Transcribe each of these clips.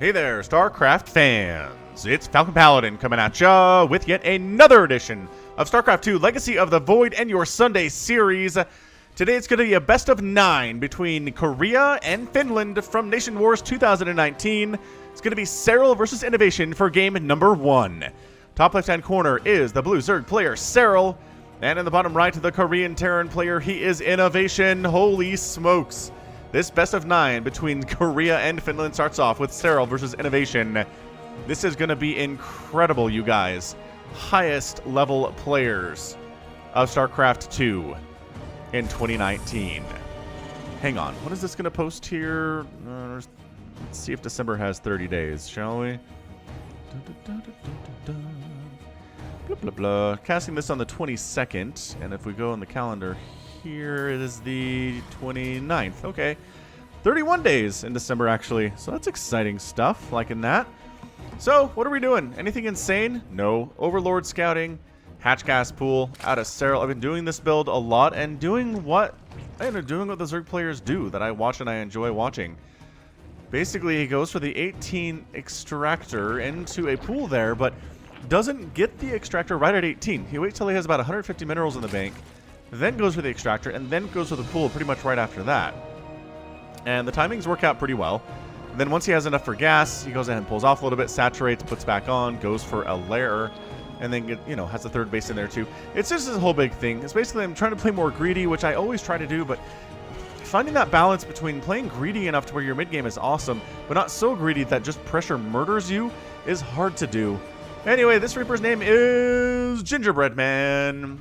Hey there, StarCraft fans! It's Falcon Paladin coming at ya with yet another edition of StarCraft 2 Legacy of the Void and your Sunday series. Today it's going to be a best of 9 between Korea and Finland from Nation Wars 2019. It's going to be Cyril versus Innovation for game number 1. Top left-hand corner is the blue Zerg player Cyril, and in the bottom right, the Korean Terran player, he is Innovation. Holy smokes! This best of 9 between Korea and Finland starts off with Cyril versus Innovation. This is going to be incredible, you guys. Highest level players of StarCraft 2 in 2019. Hang on, what is this going to post here? Let's see if December has 30 days, shall we? Blah, blah, blah. Casting this on the 22nd, and if we go on the calendar here, it is the 29th. Okay. 31 days in December, actually. So that's exciting stuff, liking that. So, what are we doing? Anything insane? No. Overlord scouting, hatchcast pool, out of Cyril. I've been doing this build a lot and doing what the Zerg players do that I watch and I enjoy watching. Basically, he goes for the 18 extractor into a pool there, but doesn't get the extractor right at 18. He waits till he has about 150 minerals in the bank, then goes for the extractor, and then goes for the pool pretty much right after that. And the timings work out pretty well. And then once he has enough for gas, he goes ahead and pulls off a little bit, saturates, puts back on, goes for a lair, and then has the third base in there too. It's just this whole big thing. It's basically I'm trying to play more greedy, which I always try to do, but finding that balance between playing greedy enough to where your mid game is awesome, but not so greedy that just pressure murders you is hard to do. Anyway, this Reaper's name is Gingerbread Man.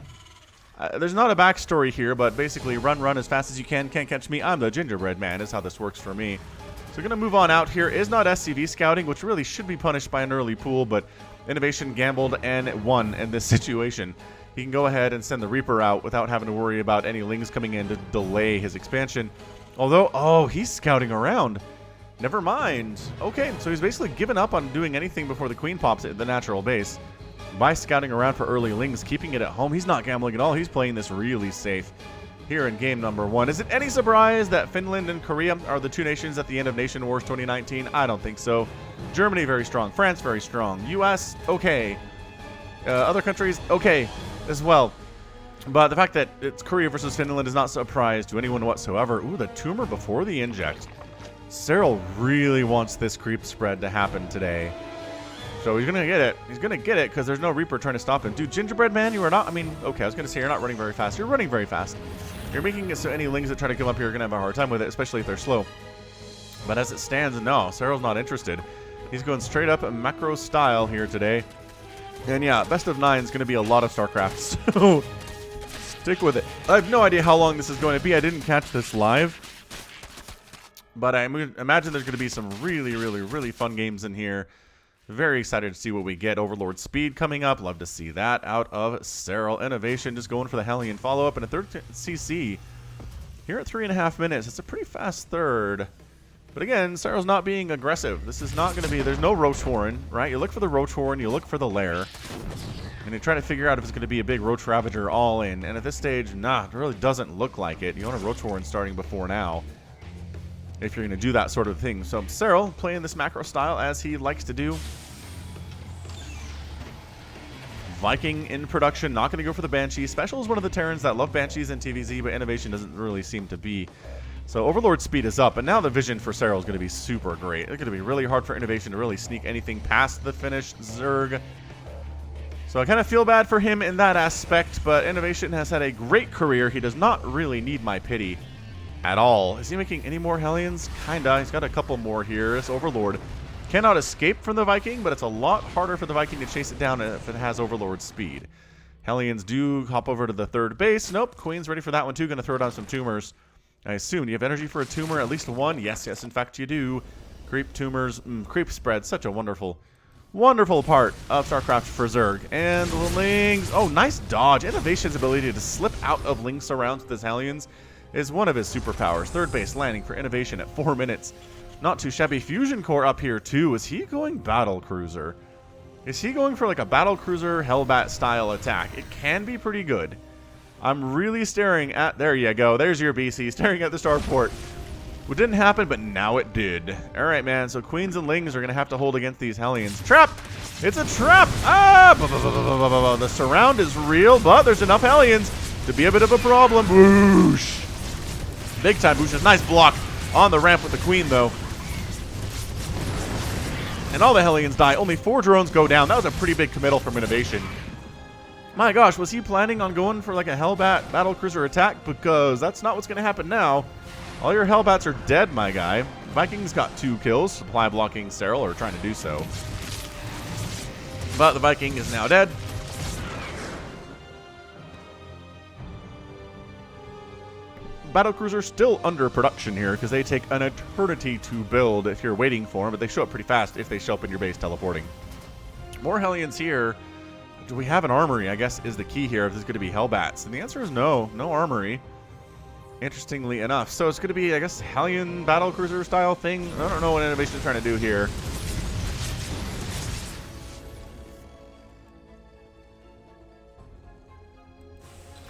There's not a backstory here, but basically run as fast as you can. Can't catch me. I'm the Gingerbread Man is how this works for me. So we're going to move on out here. Is not SCV scouting, which really should be punished by an early pool, but Innovation gambled and won in this situation. He can go ahead and send the Reaper out without having to worry about any Lings coming in to delay his expansion. Although, oh, he's scouting around. Never mind. Okay, so he's basically given up on doing anything before the Queen pops at the natural base by scouting around for early Lings, keeping it at home. He's not gambling at all. He's playing this really safe here in game number 1. Is it any surprise that Finland and Korea are the two nations at the end of Nation Wars 2019? I don't think so. Germany, very strong. France, very strong. US, okay. Other countries, okay as well. But the fact that it's Korea versus Finland is not a surprise to anyone whatsoever. Ooh, the tumor before the inject. Cyril really wants this creep spread to happen today. So he's going to get it. He's going to get it because there's no Reaper trying to stop him. Dude, Gingerbread Man, you are not... I mean, okay, I was going to say you're not running very fast. You're running very fast. You're making it so any Lings that try to come up here are going to have a hard time with it, especially if they're slow. But as it stands, no, Cyril's not interested. He's going straight up macro style here today. And yeah, best of 9 is going to be a lot of StarCraft, so stick with it. I have no idea how long this is going to be. I didn't catch this live. But I imagine there's going to be some really fun games in here. Very excited to see what we get. Overlord speed coming up. Love to see that out of Cyril. Innovation just going for the Hellion follow-up and a third CC. Here at 3.5 minutes. It's a pretty fast third. But again, Cyril's not being aggressive. This is not going to be... There's no Roach Warren, right? You look for the Roach Warren, you look for the lair. And you try to figure out if it's going to be a big Roach Ravager all in. And at this stage, nah, it really doesn't look like it. You want a Roach Warren starting before now, if you're going to do that sort of thing. So Cyril playing this macro style as he likes to do. Viking in production, not going to go for the Banshee. Special is one of the Terrans that love Banshees in TVZ, but Innovation doesn't really seem to be. So Overlord speed is up, and now the vision for Cyril is going to be super great. It's going to be really hard for Innovation to really sneak anything past the finished Zerg. So I kind of feel bad for him in that aspect, but Innovation has had a great career. He does not really need my pity at all. Is he making any more Hellions? Kinda. He's got a couple more here. This Overlord cannot escape from the Viking, but it's a lot harder for the Viking to chase it down if it has Overlord speed. Hellions do hop over to the third base. Nope, Queen's ready for that one too. Going to throw down some tumors. I assume you have energy for a tumor, at least one. Yes, in fact you do. Creep tumors, creep spread, such a wonderful part of StarCraft for Zerg. And the Lings, oh, nice dodge. Innovation's ability to slip out of Link surrounds with his Hellions is one of his superpowers. Third base landing for Innovation at 4 minutes. Not too shabby. Fusion Core up here too. Is he going Battle Cruiser? Is he going for like a Battle Cruiser Hellbat style attack? It can be pretty good. I'm really staring at... There you go. There's your BC. Staring at the starport. Which didn't happen, but now it did. All right, man. So Queens and Lings are going to have to hold against these Hellions. Trap! It's a trap! Ah! The surround is real, but there's enough Hellions to be a bit of a problem. Boosh! Big time boosh. Nice block on the ramp with the Queen, though. And all the Hellions die. Only 4 drones go down. That was a pretty big committal from Innovation. My gosh, was he planning on going for like a Hellbat battlecruiser attack? Because that's not what's going to happen now. All your Hellbats are dead, my guy. Vikings got 2 kills, supply blocking Serral, or trying to do so. But the Viking is now dead. Battlecruiser still under production here because they take an eternity to build if you're waiting for them, but they show up pretty fast if they show up in your base teleporting. More Hellions here. Do we have an armory, I guess, is the key here if this is going to be Hellbats? And the answer is no. No armory. Interestingly enough. So it's going to be, I guess, Hellion battlecruiser style thing. I don't know what Innovation is trying to do here.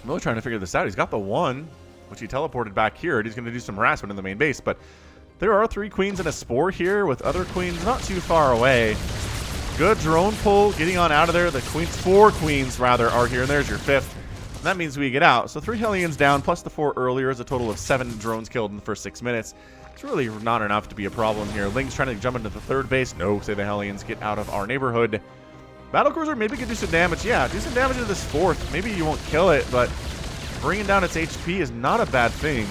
I'm really trying to figure this out. He's got the 1, which he teleported back here, and he's going to do some harassment in the main base. But there are 3 queens and a spore here with other queens not too far away. Good drone pull, getting on out of there. The queens, 4 queens rather, are here, and there's your 5th. And that means we get out. So 3 Hellions down, plus the 4 earlier is a total of 7 drones killed in the first 6 minutes. It's really not enough to be a problem here. Ling's trying to jump into the 3rd base. No, say the Hellions, get out of our neighborhood. Battlecruiser maybe could do some damage. Yeah, do some damage to this 4th. Maybe you won't kill it, but bringing down its HP is not a bad thing.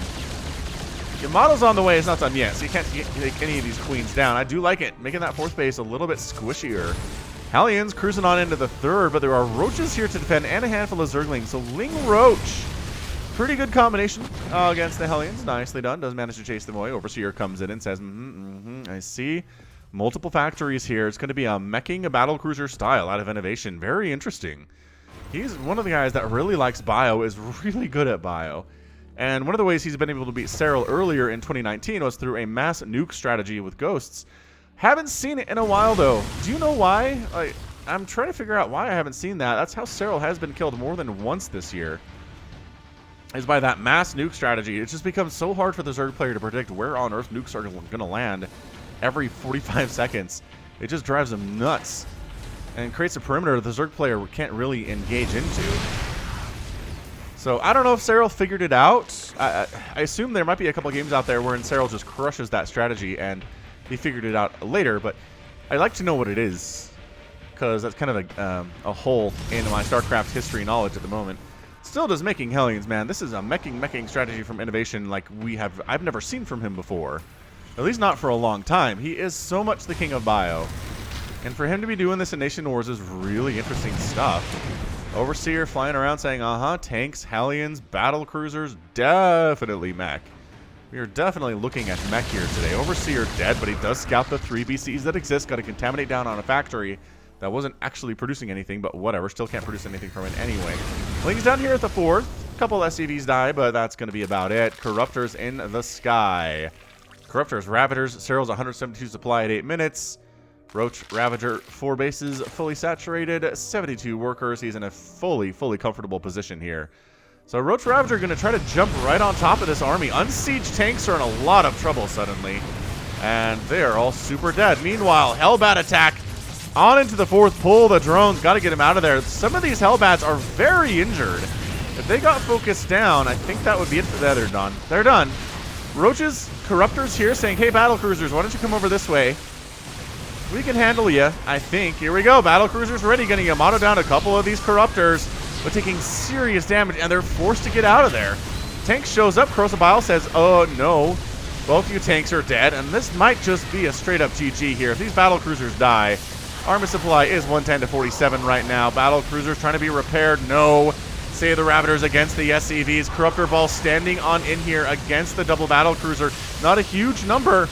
Your model's on the way. It's not done yet, so you can't take any of these queens down. I do like it, making that 4th base a little bit squishier. Hellions cruising on into the 3rd, but there are roaches here to defend and a handful of zerglings. So Ling Roach, pretty good combination against the Hellions. Nicely done. Does manage to chase them away. Overseer comes in and says, I see. Multiple factories here. It's going to be a meching a battlecruiser style out of Innovation. Very interesting. He's one of the guys that really likes bio, is really good at bio. And one of the ways he's been able to beat Serral earlier in 2019 was through a mass nuke strategy with ghosts. Haven't seen it in a while, though. Do you know why? I'm trying to figure out why I haven't seen that. That's how Serral has been killed more than once this year, is by that mass nuke strategy. It just becomes so hard for the Zerg player to predict where on Earth nukes are going to land every 45 seconds. It just drives them nuts and creates a perimeter the Zerg player can't really engage into. So I don't know if Serral figured it out. I assume there might be a couple games out there wherein Serral just crushes that strategy and he figured it out later, but I'd like to know what it is, because that's kind of a hole in my StarCraft history knowledge at the moment. Still does making Hellions, man. This is a meching strategy from Innovation like I've never seen from him before. At least not for a long time. He is so much the king of bio. And for him to be doing this in Nation Wars is really interesting stuff. Overseer flying around saying, tanks, Hellions, battle cruisers, definitely mech. We are definitely looking at mech here today. Overseer dead, but he does scout the 3 BCs that exist. Got to contaminate down on a factory that wasn't actually producing anything, but whatever. Still can't produce anything from it anyway. Ling's down here at the 4th. A couple SCVs die, but that's going to be about it. Corruptors in the sky. Corruptors, Ravagers, Serral's 172 supply at 8 minutes. Roach, Ravager, 4 bases, fully saturated, 72 workers. He's in a fully comfortable position here. So Roach Ravager going to try to jump right on top of this army. Unsieged tanks are in a lot of trouble suddenly, and they are all super dead. Meanwhile, Hellbat attack on into the 4th. Pull the drones. Got to get him out of there. Some of these Hellbats are very injured. If they got focused down, I think that would be it for them. They're done. They're done. Roach's Corruptors here saying, hey, battlecruisers, why don't you come over this way? We can handle you, I think. Here we go. Battlecruisers ready. Getting Yamato down a couple of these Corruptors, but taking serious damage, and they're forced to get out of there. Tank shows up. Crosabile says, oh, no. Both you tanks are dead, and this might just be a straight-up GG here. If these battlecruisers die, armor supply is 110 to 47 right now. Battlecruisers trying to be repaired. No. Save the Ravagers against the SCVs. Corruptor Ball standing on in here against the double battlecruiser. Not a huge number.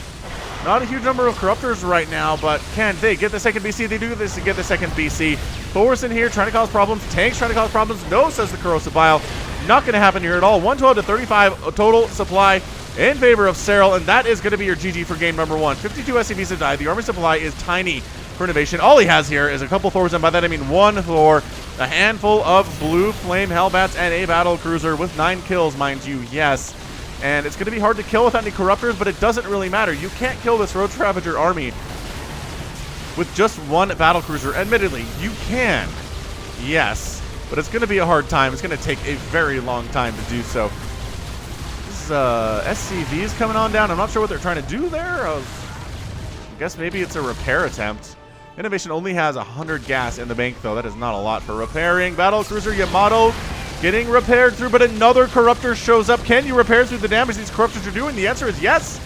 Not a huge number of Corruptors right now, but can they get the second BC? They do this to get the second BC. Thor's in here trying to cause problems. Tanks trying to cause problems. No, says the Corrosive Bile. Not going to happen here at all. 112 to 35 total supply in favor of Serral, and that is going to be your GG for game number 1. 52 SCVs have died. The army supply is tiny for Innovation. All he has here is a couple Thors, and by that I mean 1 Thor, a handful of blue flame Hellbats, and a battle cruiser with 9 kills, mind you. Yes, And it's going to be hard to kill without any Corruptors, but it doesn't really matter. You can't kill this Road Ravager army with just one Battlecruiser. Admittedly, you can. Yes. But it's going to be a hard time. It's going to take a very long time to do so. This SCV's coming on down. I'm not sure what they're trying to do there. I guess maybe it's a repair attempt. Innovation only has 100 gas in the bank, though. That is not a lot for repairing. Battlecruiser Yamato getting repaired through, but another Corruptor shows up. Can you repair through the damage these Corruptors are doing? The answer is yes.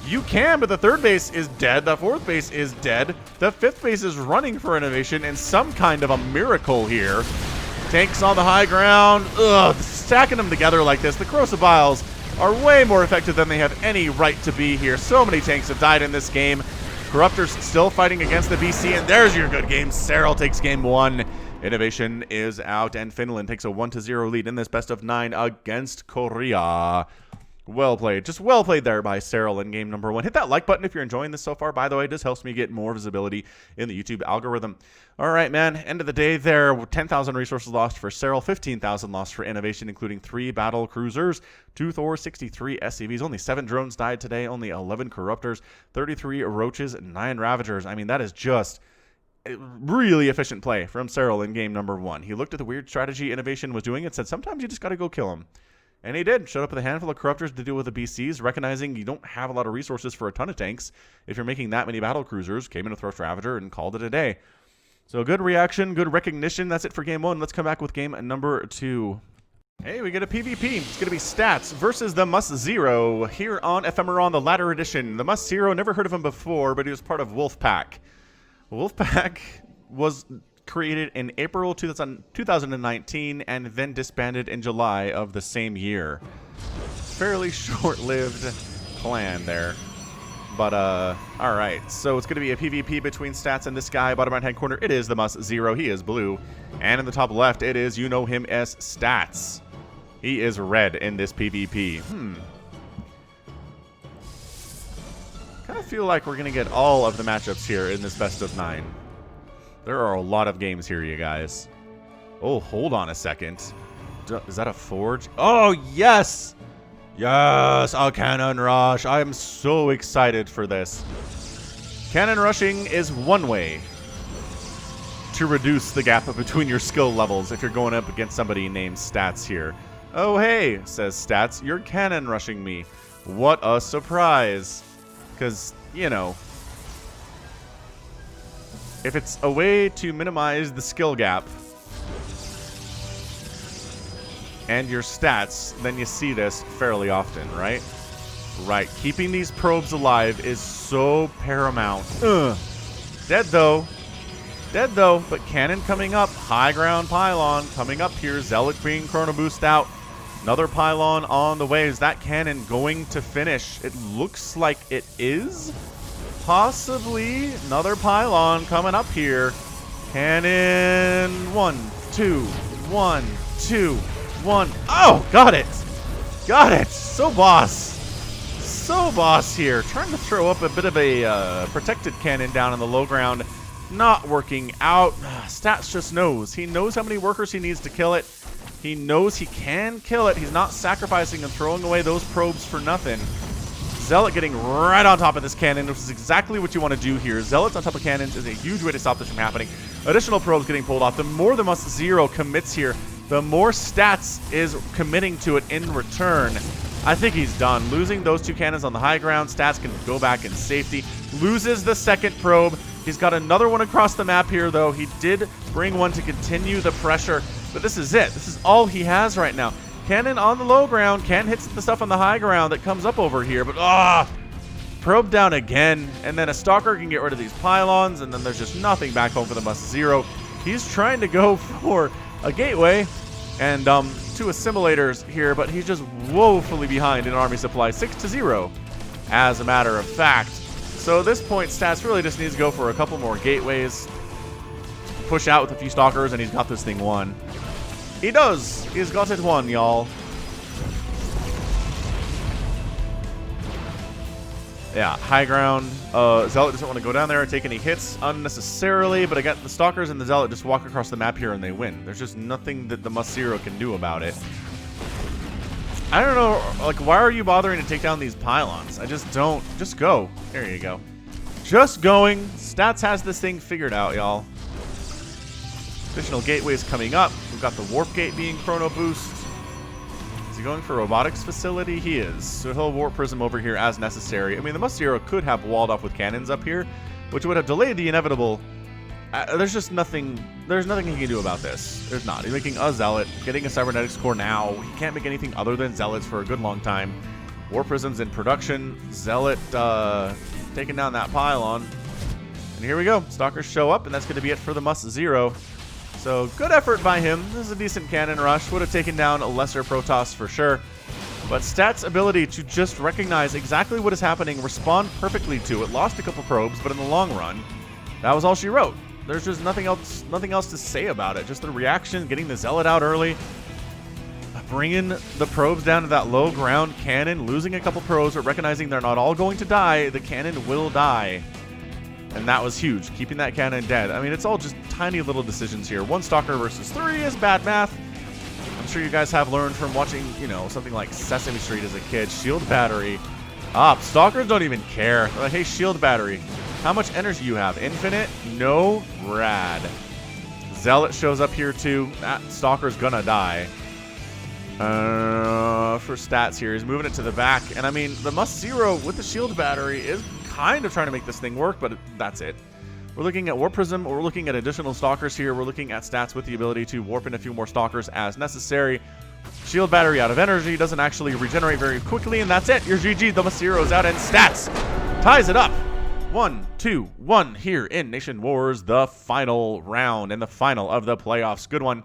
You can, but the third base is dead. The fourth base is dead. The fifth base is running for Innovation in some kind of a miracle here. Tanks on the high ground. Ugh, stacking them together like this. The Corrosive Vials are way more effective than they have any right to be here. So many tanks have died in this game. Corruptors still fighting against the BC, and there's your good game. Serral takes game 1. Innovation is out, and Finland takes a 1-0 lead in this best of 9 against Korea. Well played. Just well played there by Serral in game number 1. Hit that like button if you're enjoying this so far. By the way, it just helps me get more visibility in the YouTube algorithm. All right, man. End of the day there. 10,000 resources lost for Serral. 15,000 lost for Innovation, including 3 battle cruisers, 2 Thor, 63 SCVs. Only 7 drones died today. Only 11 Corruptors, 33 Roaches, 9 Ravagers. I mean, that is just really efficient play from Serral in game number 1. He looked at the weird strategy Innovation was doing and said, sometimes you just got to go kill him. And he did. Showed up with a handful of Corruptors to deal with the BCs, recognizing you don't have a lot of resources for a ton of tanks if you're making that many battle cruisers. Came in with Thrush Ravager and called it a day. So good reaction, good recognition. That's it for game 1. Let's come back with game number 2. Hey, we get a PvP. It's going to be Stats versus the Must Zero here on Ephemeron, the latter edition. The Must Zero, never heard of him before, but he was part of Wolfpack. Wolfpack was created in April 2019 and then disbanded in July of the same year. Fairly short-lived clan there. But, alright. So it's going to be a PvP between Stats and this guy. Bottom right-hand corner, it is the Must Zero. He is blue. And in the top left, it is, you know him as Stats. He is red in this PvP. Kind of feel like we're going to get all of the matchups here in this best of 9. There are a lot of games here, you guys. Oh, hold on a second. Is that a Forge? Oh, yes! Yes, a Cannon Rush. I am so excited for this. Cannon Rushing is one way to reduce the gap between your skill levels if you're going up against somebody named Stats here. Oh, hey, says Stats, you're Cannon Rushing me. What a surprise. Because, you know, if it's a way to minimize the skill gap and your stats, then you see this fairly often, right? Right. Keeping these probes alive is so paramount. Dead though. Dead though, but Cannon coming up. High ground pylon coming up here. Zealot being chrono boost out. Another pylon on the way. Is that Cannon going to finish? It looks like it is. Possibly another pylon coming up here. Cannon. 1, 2, 1, 2, 1. Oh, got it. Got it. So boss. So boss here. Trying to throw up a bit of a protected cannon down on the low ground. Not working out. Stats just knows. He knows how many workers he needs to kill it. He knows he can kill it. He's not sacrificing and throwing away those probes for nothing. Zealot getting right on top of this cannon, which is exactly what you want to do here. Zealots on top of cannons is a huge way to stop this from happening. Additional probes getting pulled off. The more the Must Zero commits here, the more Stats is committing to it in return. I think he's done. Losing those 2 cannons on the high ground, Stats can go back in safety. Loses the second probe. He's got another one across the map here, though. He did bring one to continue the pressure, but this is it. This is all he has right now. Cannon on the low ground. Can hits the stuff on the high ground that comes up over here, but probe down again. And then a Stalker can get rid of these pylons, and then there's just nothing back home for the Must Zero. He's trying to go for a gateway and 2 assimilators here, but he's just woefully behind in army supply. 6-0, as a matter of fact. So at this point, Stats really just needs to go for a couple more gateways, push out with a few Stalkers, and he's got this thing won. He does. He's got it won, y'all. Yeah, high ground. Zealot doesn't want to go down there and take any hits unnecessarily, but I got the Stalkers and the Zealot just walk across the map here and they win. There's just nothing that the Must Zero can do about it. I don't know, like, why are you bothering to take down these pylons? I just don't. Just go. There you go. Just going. Stats has this thing figured out, y'all. Additional gateways coming up. We've got the warp gate being chrono boost. Is he going for robotics facility? He is. So he'll warp prism over here as necessary. I mean, the Must-Zero could have walled off with cannons up here, which would have delayed the inevitable. There's just nothing. There's nothing he can do about this. There's not. He's making a zealot, getting a cybernetics core now. He can't make anything other than zealots for a good long time. War prisms in production. Zealot taking down that pylon. And here we go. Stalkers show up, and that's going to be it for the Must-Zero. So good effort by him. This is a decent cannon rush. Would have taken down a lesser Protoss for sure. But Stat's ability to just recognize exactly what is happening, respond perfectly to it. Lost a couple probes, but in the long run, that was all she wrote. There's just nothing else to say about it. Just the reaction, getting the Zealot out early, bringing the probes down to that low ground cannon, losing a couple probes, but recognizing they're not all going to die. The cannon will die. And that was huge, keeping that cannon dead. I mean, it's all just tiny little decisions here. 1 Stalker versus 3 is bad math. I'm sure you guys have learned from watching, you know, something like Sesame Street as a kid. Shield battery. Stalkers don't even care. They're like, hey, shield battery. How much energy you have? Infinite? No? Rad. Zealot shows up here too. That Stalker's gonna die. For stats here, he's moving it to the back. And I mean, the Must-Zero with the shield battery is kind of trying to make this thing work, but that's it. We're looking at Warp Prism. We're looking at additional Stalkers here. We're looking at stats with the ability to warp in a few more Stalkers as necessary. Shield battery out of energy. Doesn't actually regenerate very quickly, and that's it. Your GG. The Must-Zero's out, and stats ties it up. 1-2-1 here in Nation Wars, the final round and the final of the playoffs. Good one.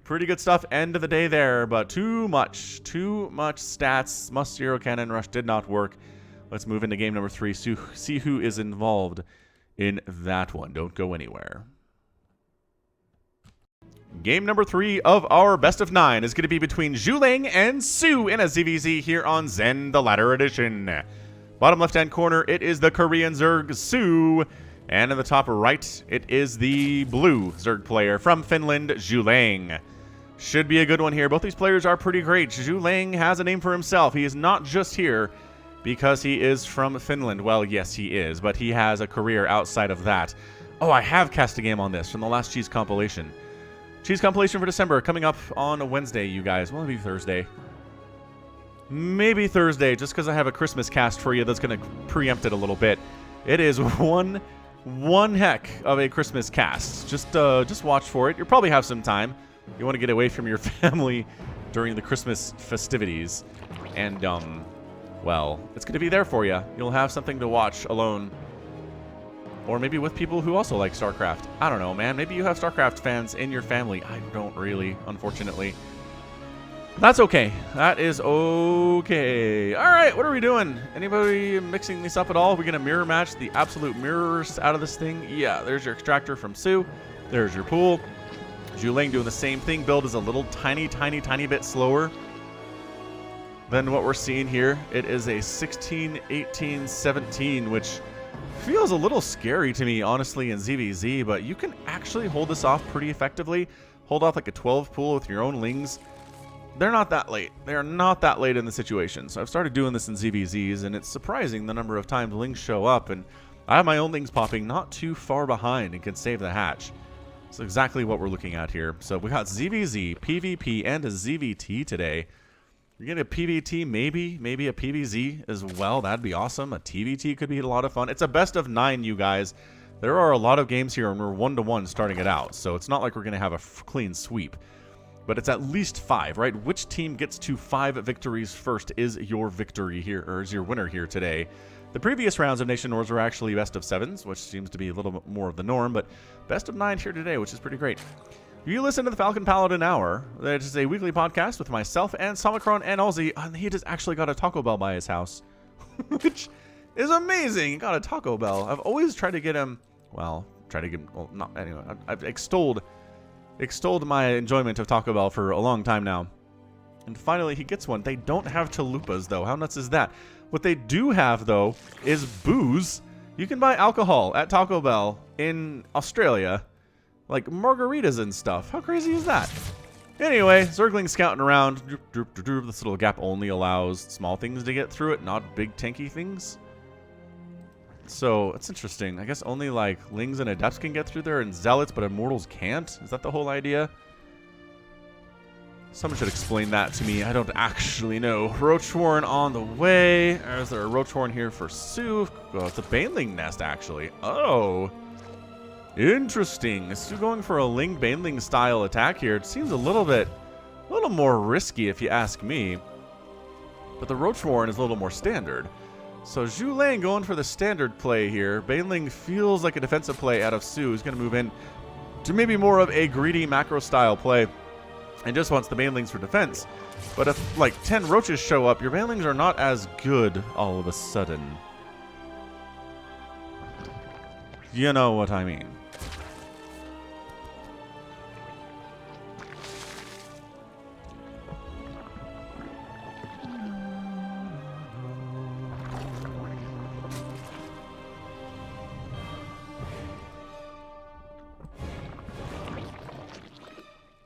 Pretty good stuff. End of the day there, but too much stats. Must-Zero Cannon Rush did not work. Let's move into game number 3. See who is involved in that one. Don't go anywhere. Game number 3 of our best of 9 is going to be between Zhulang and Su in a ZVZ here on Zen, the Ladder Edition. Bottom left-hand corner, it is the Korean Zerg Su. And in the top right, it is the blue Zerg player from Finland, Zhulang. Should be a good one here. Both these players are pretty great. Zhulang has a name for himself. He is not just here because he is from Finland. Well, yes, he is, but he has a career outside of that. Oh, I have cast a game on this from the last Cheese compilation. Cheese compilation for December coming up on a Wednesday, you guys. Well, maybe Thursday. Maybe Thursday, just because I have a Christmas cast for you that's going to preempt it a little bit. It is one heck of a Christmas cast. Just watch for it. You'll probably have some time. You want to get away from your family during the Christmas festivities. And, well, it's going to be there for you. You'll have something to watch alone. Or maybe with people who also like StarCraft. I don't know, man. Maybe you have StarCraft fans in your family. I don't really, unfortunately. That's okay. That is okay. All right, what are we doing? Anybody mixing this up at all? Are we going to mirror match the absolute mirrors out of this thing? Yeah, there's your extractor from Su. There's your pool. Zhulang doing the same thing. Build is a little tiny bit slower than what we're seeing here. It is a 16, 18, 17, which feels a little scary to me, honestly, in ZVZ, but you can actually hold this off pretty effectively. Hold off like a 12 pool with your own Lings. They're not that late. They are not that late in the situation. So I've started doing this in ZVZs, and it's surprising the number of times Lings show up, and I have my own Lings popping not too far behind and can save the hatch. That's exactly what we're looking at here. So we got ZVZ, PvP, and a ZVT today. You're getting a PvT, maybe a PvZ as well. That'd be awesome. A TVT could be a lot of fun. It's a best of 9, you guys. There are a lot of games here, and we're 1-1 starting it out. So it's not like we're going to have a clean sweep. But it's at least 5, right? Which team gets to 5 victories first is your victory here, or is your winner here today. The previous rounds of Nation Wars were actually best of 7s, which seems to be a little bit more of the norm, but best of 9 here today, which is pretty great. You listen to the Falcon Paladin Hour. That is a weekly podcast with myself and Somicron and Ozzy, and he just actually got a Taco Bell by his house, which is amazing. He got a Taco Bell. I've always tried to get him, well, not anyway. I've extolled my enjoyment of Taco Bell for a long time now. And finally, he gets one. They don't have chalupas, though. How nuts is that? What they do have, though, is booze. You can buy alcohol at Taco Bell in Australia, like margaritas and stuff. How crazy is that? Anyway, Zergling scouting around. Droop, droop, droop, droop. This little gap only allows small things to get through it, not big tanky things. So, it's interesting. I guess only, like, Lings and Adepts can get through there, and Zealots, but Immortals can't? Is that the whole idea? Someone should explain that to me. I don't actually know. Roachhorn on the way. Is there a Roachhorn here for Sue? Oh, it's a Baneling nest, actually. Oh. Interesting. Is Sue going for a Ling Baneling style attack here? It seems a little more risky if you ask me. But the Roachhorn is a little more standard. So Zhu Lang going for the standard play here. Baneling feels like a defensive play out of Sue. He's going to move in to maybe more of a greedy macro style play and just wants the Banelings for defense. But if like 10 roaches show up, your Banelings are not as good all of a sudden. You know what I mean.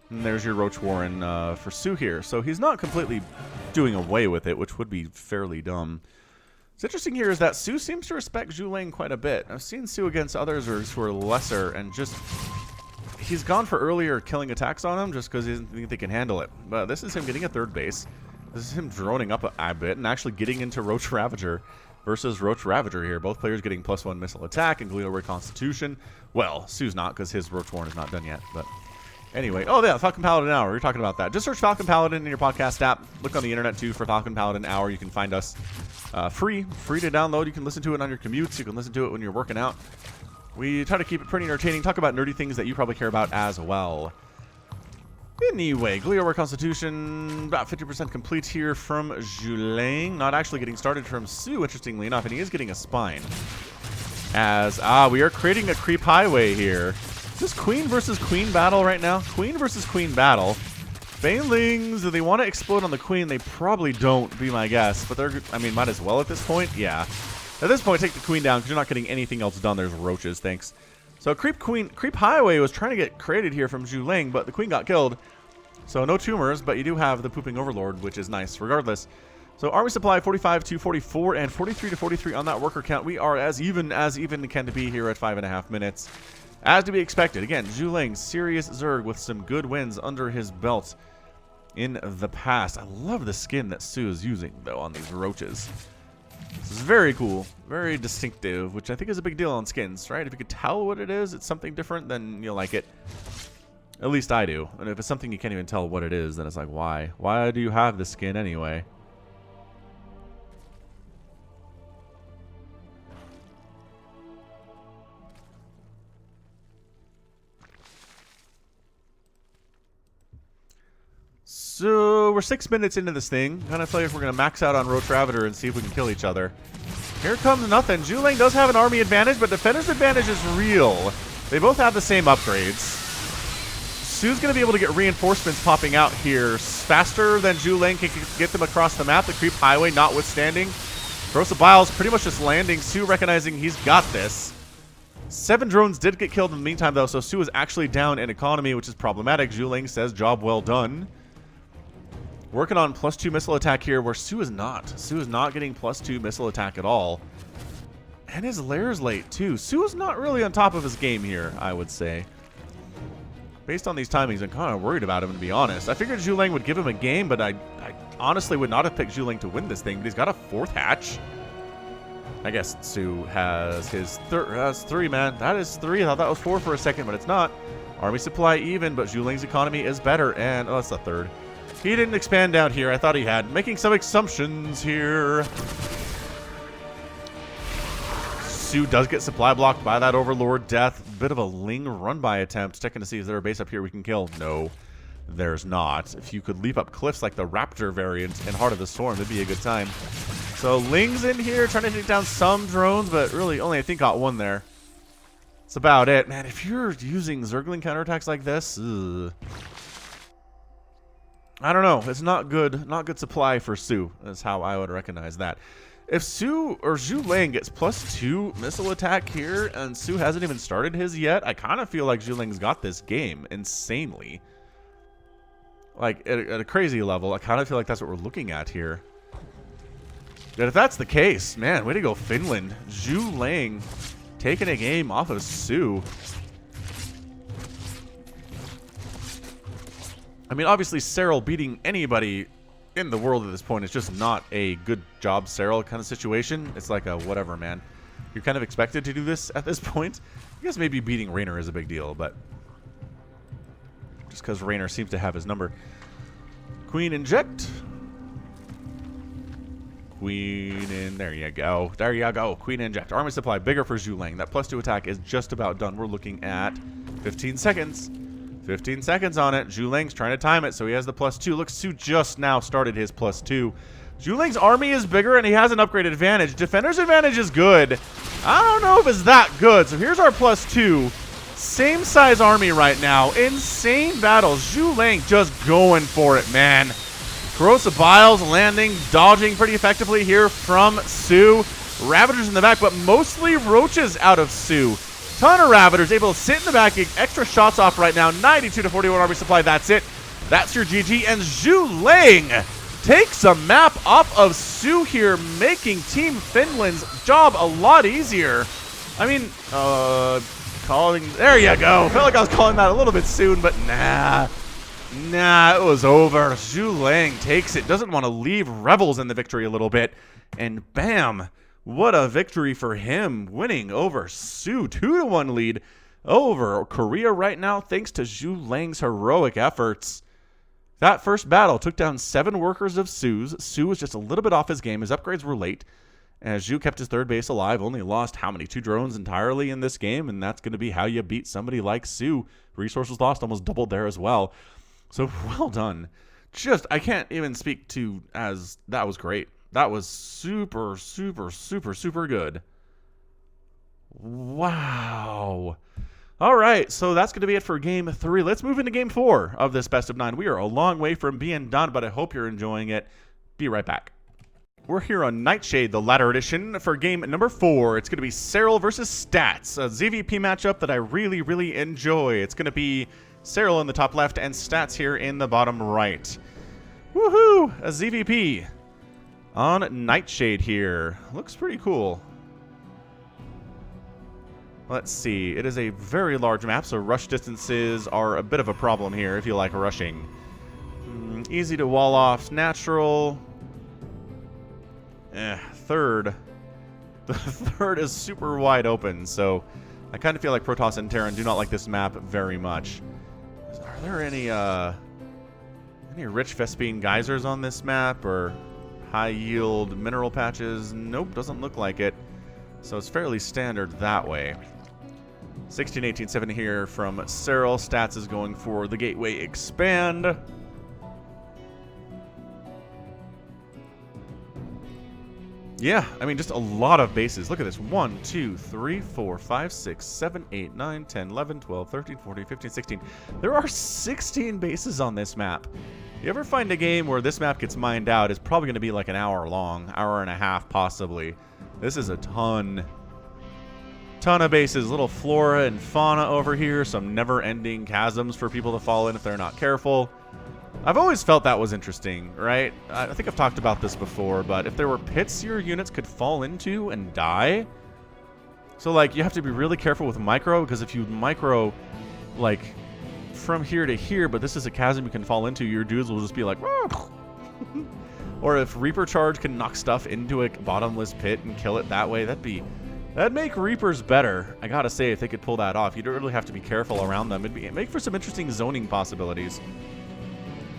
And there's your Roachwarren for Sue here. So he's not completely doing away with it, which would be fairly dumb. What's interesting here is that Sue seems to respect Zhu Lang quite a bit. I've seen Sue against others who are lesser, and just he's gone for earlier killing attacks on him just because he doesn't think they can handle it. But this is him getting a third base. This is him droning up a bit and actually getting into Roach Ravager versus Roach Ravager here. Both players getting +1 missile attack and Gleanor Constitution. Well, Sue's not because his Roachwarren is not done yet, but... Anyway, oh yeah, Falcon Paladin Hour. You're talking about that. Just search Falcon Paladin in your podcast app. Look on the internet too for Falcon Paladin Hour. You can find us free to download. You can listen to it on your commutes. You can listen to it when you're working out. We try to keep it pretty entertaining. Talk about nerdy things that you probably care about as well. Anyway, Gleanor Constitution about 50% complete here from Zhu Lang. Not actually getting started from Sue, interestingly enough, and he is getting a spine. As we are creating a creep highway here. Is this Queen versus Queen battle right now? Queen versus Queen battle. Banelings, if they want to explode on the Queen, they probably don't, be my guess. But they're, I mean, might as well at this point. Yeah. At this point, take the Queen down because you're not getting anything else done. There's roaches, thanks. So Creep Highway was trying to get created here from Zhu Lang, but the Queen got killed. So no tumors, but you do have the Pooping Overlord, which is nice regardless. So Army Supply 45 to 44 and 43 to 43 on that worker count. We are as even can to be here at 5.5 minutes. As to be expected, again, Zhu Lang, serious Zerg with some good wins under his belt in the past. I love the skin that Sue is using, though, on these roaches. This is very cool, very distinctive, which I think is a big deal on skins, right? If you could tell what it is, it's something different, then you'll like it. At least I do. And if it's something you can't even tell what it is, then it's like, why? Why do you have this skin anyway? So we're 6 minutes into this thing. I'm gonna tell you if we're gonna max out on Roach Ravager and see if we can kill each other. Here comes nothing. Zhu Lang does have an army advantage, but defender's advantage is real. They both have the same upgrades. Sue's gonna be able to get reinforcements popping out here faster than Zhu Lang can get them across the map. The Creep Highway notwithstanding. Corrosive Bile's pretty much just landing. Sue recognizing he's got this. 7 drones did get killed in the meantime, though, so Sue is actually down in economy, which is problematic. Zhu Lang says, job well done. Working on +2 missile attack here, where Sue is not. Sue is not getting +2 missile attack at all. And his lair's late, too. Sue is not really on top of his game here, I would say. Based on these timings, I'm kind of worried about him, to be honest. I figured Zhu Lang would give him a game, but I honestly would not have picked Zhu Lang to win this thing, but he's got a 4th hatch. I guess Sue has his that's 3, man. That is 3. I thought that was 4 for a second, but it's not. Army supply even, but Zhu Lang's economy is better, and that's the 3rd. He didn't expand down here. I thought he had. Making some assumptions here. Sue does get supply blocked by that Overlord death. Bit of a Ling run-by attempt. Checking to see is there a base up here we can kill. No, there's not. If you could leap up cliffs like the Raptor variant in Heart of the Storm, that'd be a good time. So Ling's in here trying to take down some drones, but really only I think got 1 there. That's about it. Man, if you're using Zergling counterattacks like this, ugh. I don't know. It's not good. Not good supply for Sue. That's how I would recognize that. If Sue or Zhu Lang gets +2 missile attack here, and Sue hasn't even started his yet, I kind of feel like Zhu Lang's got this game insanely. Like, at a crazy level. I kind of feel like that's what we're looking at here. And if that's the case, man, way to go, Finland. Zhu Lang taking a game off of Su. I mean, obviously, Cyril beating anybody in the world at this point is just not a good job, Cyril kind of situation. It's like a whatever, man. You're kind of expected to do this at this point. I guess maybe beating Raynor is a big deal, but just because Raynor seems to have his number. Queen inject. Queen in. There you go. There you go. Queen inject. Army supply bigger for Zhu Lang. That +2 attack is just about done. We're looking at 15 seconds. 15 seconds on it. Zhu Lang's trying to time it, so he has the +2. Look, Su just now started his +2. Zhu Lang's army is bigger, and he has an upgrade advantage. Defender's advantage is good. I don't know if it's that good. So here's our +2. Same size army right now. Insane battles. Zhu Lang just going for it, man. Corrosive Biles landing, dodging pretty effectively here from Su. Ravagers in the back, but mostly roaches out of Su. Ton of Ravagers able to sit in the back, get extra shots off right now. 92 to 41 army supply. That's it. That's your GG. And Zhu Lang takes a map off of Su here, making Team Finland's job a lot easier. I mean, calling. There you go. Felt like I was calling that a little bit soon, but nah. Nah, it was over. Zhu Lang takes it. Doesn't want to leave, revels in the victory a little bit. And bam, what a victory for him. Winning over Su. 2-1 lead over Korea right now, thanks to Zhu Lang's heroic efforts. That first battle took down 7 workers of Su's. Su was just a little bit off his game. His upgrades were late. As Zhu kept his third base alive, only lost how many? 2 drones entirely in this game, and that's going to be how you beat somebody like Su. Resources lost almost doubled there as well. So well done. I can't even speak to as that was great. That was super, super, super, super good. Wow. All right, so that's going to be it for Game 3. Let's move into Game 4 of this best of 9. We are a long way from being done, but I hope you're enjoying it. Be right back. We're here on Nightshade, the ladder edition, for game number 4. It's going to be Cyril versus Stats, a ZVP matchup that I really, really enjoy. It's going to be Cyril in the top left and Stats here in the bottom right. Woohoo! A ZVP on Nightshade here. Looks pretty cool. Let's see. It is a very large map, so rush distances are a bit of a problem here if you like rushing. Easy to wall off. Natural. Third. The third is super wide open, so I kind of feel like Protoss and Terran do not like this map very much. Are there any rich Vespine geysers on this map, or high-yield mineral patches? Nope, doesn't look like it. So it's fairly standard that way. 16, 18, 7 here from Cyril. Stats is going for the Gateway Expand. Yeah, I mean, just a lot of bases. Look at this. 1, 2, 3, 4, 5, 6, 7, 8, 9, 10, 11, 12, 13, 14, 15, 16. There are 16 bases on this map. You ever find a game where this map gets mined out, it's probably going to be like an hour long, hour and a half possibly. This is a ton of bases. Little flora and fauna over here. Some never-ending chasms for people to fall in if they're not careful. I've always felt that was interesting, right? I think I've talked about this before, but if there were pits your units could fall into and die, so like you have to be really careful with micro, because if you micro like from here to here, but this is a chasm you can fall into, your dudes will just be like or if Reaper Charge can knock stuff into a bottomless pit and kill it that way, that'd make Reapers better. I gotta say, if they could pull that off, you don't really have to be careful around them. It'd make for some interesting zoning possibilities.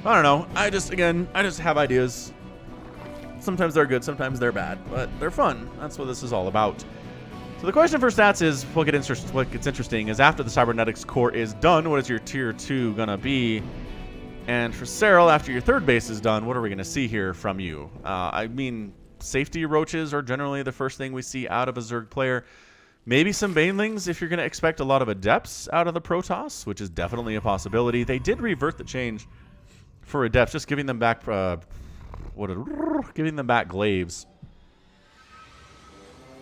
I don't know. I just have ideas. Sometimes they're good, sometimes they're bad, but they're fun. That's what this is all about. So the question for Stats is, what gets interesting is after the Cybernetics core is done, what is your tier 2 gonna be? And for Cyril, after your third base is done, what are we gonna see here from you? I mean, safety roaches are generally the first thing we see out of a Zerg player. Maybe some Banelings if you're gonna expect a lot of Adepts out of the Protoss, which is definitely a possibility. They did revert the change for Adepts, just giving them back giving them back glaives.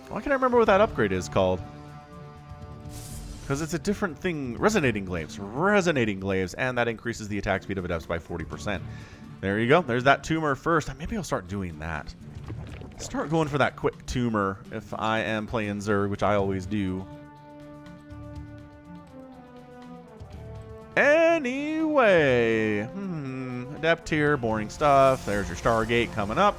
Why can't I remember what that upgrade is called? Because it's a different thing. Resonating glaives. Resonating glaives. And that increases the attack speed of adepts by 40%. There you go. There's that tumor first. Maybe I'll start doing that. Start going for that quick tumor if I am playing Zerg, which I always do. Anyway. Adept here. Boring stuff. There's your Stargate coming up.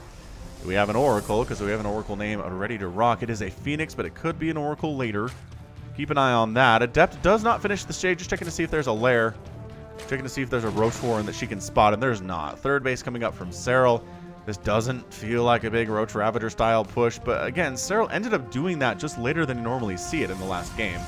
We have an Oracle, because we have an Oracle name ready to rock. It is a Phoenix, but it could be an Oracle later. Keep an eye on that. Adept does not finish the stage. Just checking to see if there's a lair. Checking to see if there's a Roach Warren that she can spot, and there's not. Third base coming up from Cyril. This doesn't feel like a big Roach Ravager style push, but again, Cyril ended up doing that just later than you normally see it in the last game.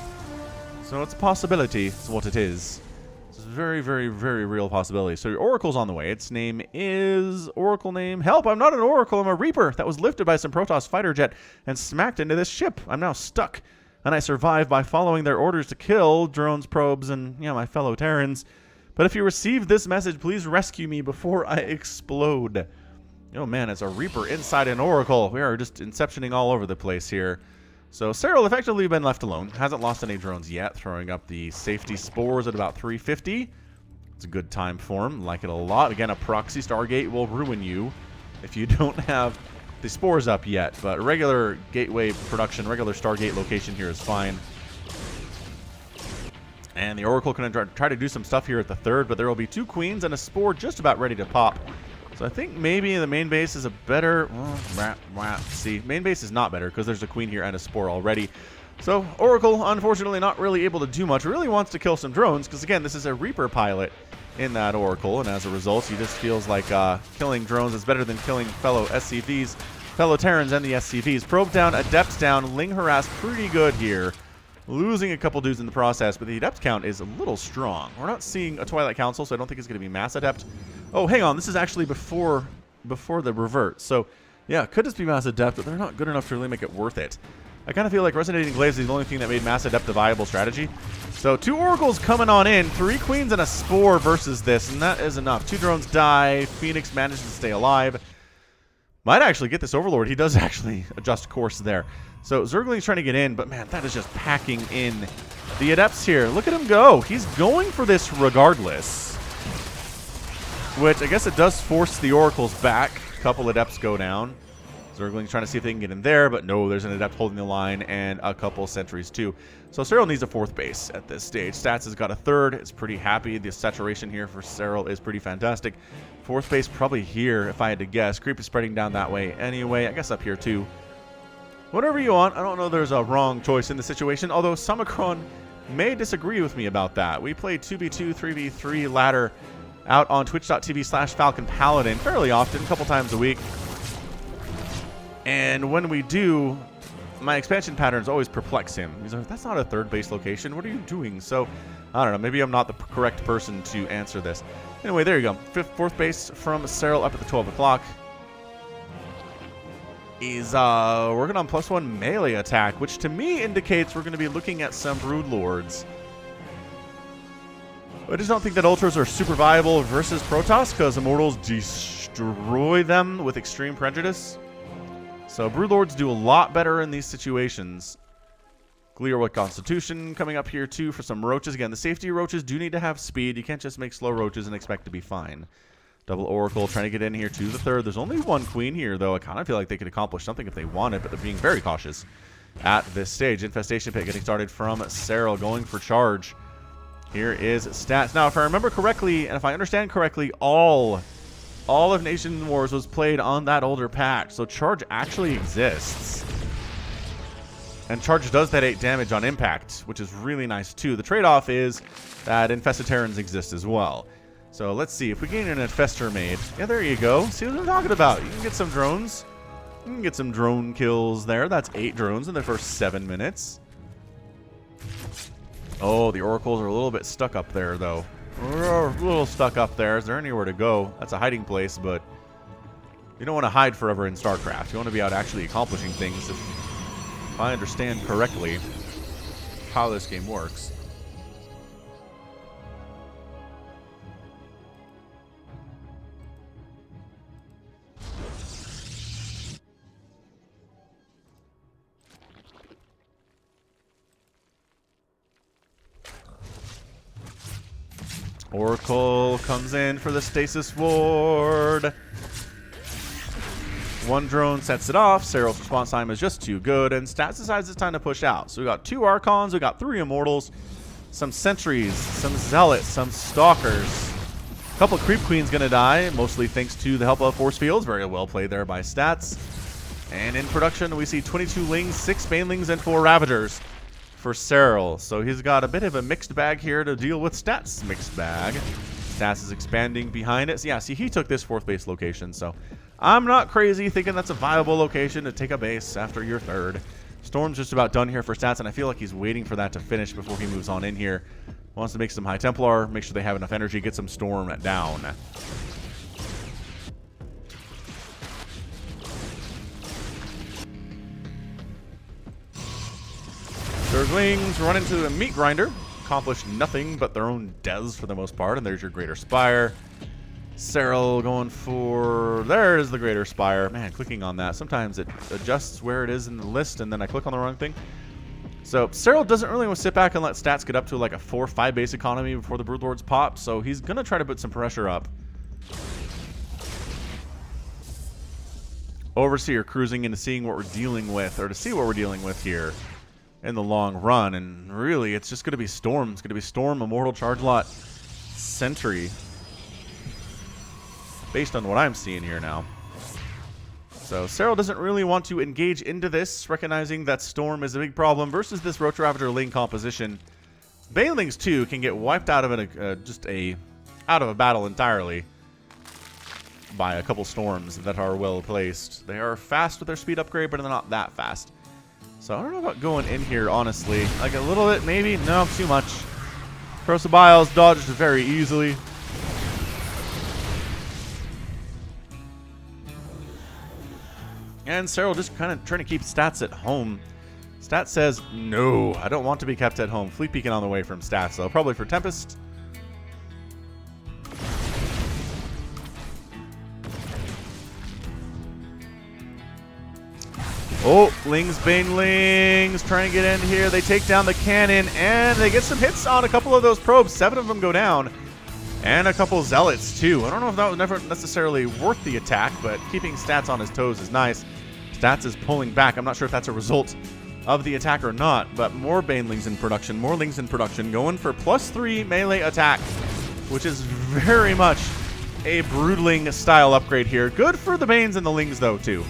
So it's a possibility. It's what it is. It's a very, very, very real possibility. So your Oracle's on the way. Its name is... Oracle name. Help! I'm not an Oracle. I'm a Reaper that was lifted by some Protoss fighter jet and smacked into this ship. I'm now stuck. And I survived by following their orders to kill drones, probes, and, my fellow Terrans. But if you receive this message, please rescue me before I explode. Oh man, it's a Reaper inside an Oracle. We are just inceptioning all over the place here. So Cyril effectively been left alone. Hasn't lost any drones yet, throwing up the safety spores at about 350. It's a good time for him. Like it a lot. Again, a proxy Stargate will ruin you if you don't have the spores up yet, but regular gateway production, regular Stargate location here is fine. And the Oracle can try to do some stuff here at the third, but there will be 2 queens and a spore just about ready to pop. So I think maybe the main base is a better... see, main base is not better because there's a queen here and a spore already. So Oracle, unfortunately, not really able to do much. Really wants to kill some drones because, again, this is a Reaper pilot in that Oracle, and as a result, he just feels like killing drones is better than killing fellow SCVs, fellow Terrans and the SCVs. Probe down, Adept down, Ling harass pretty good here. Losing a couple dudes in the process, but the Adept count is a little strong. We're not seeing a Twilight Council, so I don't think it's going to be Mass Adept. Oh, hang on, this is actually before the revert. So, yeah, could just be Mass Adept, but they're not good enough to really make it worth it. I kind of feel like Resonating Glaives is the only thing that made Mass Adept a viable strategy. So 2 Oracles coming on in, 3 Queens and a Spore versus this, and that is enough. 2 drones die, Phoenix manages to stay alive. Might actually get this Overlord. He does actually adjust course there. So Zergling's trying to get in, but man, that is just packing in. The Adepts here, look at him go. He's going for this regardless. Which I guess it does force the Oracles back. A couple Adepts go down. Zergling's trying to see if they can get in there, but no, there's an Adept holding the line and a couple sentries too. So Cyril needs a 4th base at this stage. Stats has got a 3rd. It's pretty happy. The saturation here for Cyril is pretty fantastic. 4th base probably here, if I had to guess. Creep is spreading down that way anyway. I guess up here too. Whatever you want. I don't know there's a wrong choice in the situation, although Samacron may disagree with me about that. We play 2v2, 3v3 ladder out on twitch.tv/Falcon Paladin fairly often, a couple times a week. And when we do, my expansion patterns always perplex him. He's like, that's not a 3rd base location. What are you doing? So, I don't know. Maybe I'm not the correct person to answer this. Anyway, there you go. 4th base from Cyril up at the 12 o'clock. He's working on +1 melee attack, which to me indicates we're going to be looking at some Broodlords. I just don't think that Ultras are super viable versus Protoss because Immortals destroy them with extreme prejudice. So Broodlords do a lot better in these situations. Clear with Constitution coming up here too for some Roaches. Again, the safety Roaches do need to have speed. You can't just make slow Roaches and expect to be fine. Double Oracle trying to get in here to the 3rd. There's only 1 Queen here, though. I kind of feel like they could accomplish something if they wanted, but they're being very cautious at this stage. Infestation Pit getting started from Cyril, going for charge. Here is stats. Now, if I remember correctly, and if I understand correctly, all of Nation Wars was played on that older patch, so charge actually exists. And charge does that 8 damage on impact, which is really nice, too. The trade-off is that Infested Terrans exist as well. So let's see if we gain an Infestor made. Yeah, there you go. See what I'm talking about. You can get some drones. You can get some drone kills there. That's 8 drones in the first 7 minutes. Oh, the Oracles are a little bit stuck up there, though. A little stuck up there. Is there anywhere to go? That's a hiding place, but you don't want to hide forever in StarCraft. You want to be out actually accomplishing things, if I understand correctly how this game works. Oracle comes in for the stasis ward. One drone sets it off. Serral's response time is just too good, and Stats decides it's time to push out. So we got 2 Archons, we got 3 Immortals, some Sentries, some Zealots, some Stalkers. A couple Creep Queens gonna die, mostly thanks to the help of Force Fields. Very well played there by Stats. And in production, we see 22 Lings, 6 Banelings, and 4 Ravagers for Serral. So he's got a bit of a mixed bag here to deal with Stats' mixed bag. Stats is expanding behind it. So yeah, see, he took this 4th base location, so I'm not crazy thinking that's a viable location to take a base after your 3rd. Storm's just about done here for Stats, and I feel like he's waiting for that to finish before he moves on in here. Wants to make some High Templar, make sure they have enough energy, get some Storm down. Zerglings run into a Meat Grinder, accomplish nothing but their own deaths for the most part, and there's your Greater Spire. Serral going for... There's the Greater Spire. Man, clicking on that. Sometimes it adjusts where it is in the list, and then I click on the wrong thing. So Serral doesn't really want to sit back and let Stats get up to like a 4 or 5 base economy before the Broodlords pop, so he's going to try to put some pressure up. Overseer cruising into seeing what we're dealing with, or to see what we're dealing with here in the long run, and really it's just going to be Storm. It's going to be Storm, Immortal, Charge Lot, Sentry, based on what I'm seeing here now. So Serral doesn't really want to engage into this, recognizing that Storm is a big problem versus this Roach Ravager Ling composition. Banelings too can get wiped out of out of a battle entirely by a couple Storms that are well placed. They are fast with their speed upgrade, but they're not that fast. So I don't know about going in here, honestly. Like a little bit, maybe? No, too much. Corrosive Biles dodged very easily. And Serral just kind of trying to keep Stats at home. Stats says, no, I don't want to be kept at home. Fleet Beacon on the way from Stats, though. Probably for Tempest. Oh, Lings, Banelings, trying to get in here. They take down the cannon, and they get some hits on a couple of those probes. 7 of them go down, and a couple Zealots, too. I don't know if that was never necessarily worth the attack, but keeping Stats on his toes is nice. Stats is pulling back. I'm not sure if that's a result of the attack or not, but more Banelings in production, more Lings in production, going for +3 melee attack, which is very much a Broodling style upgrade here. Good for the Banes and the Lings, though, too.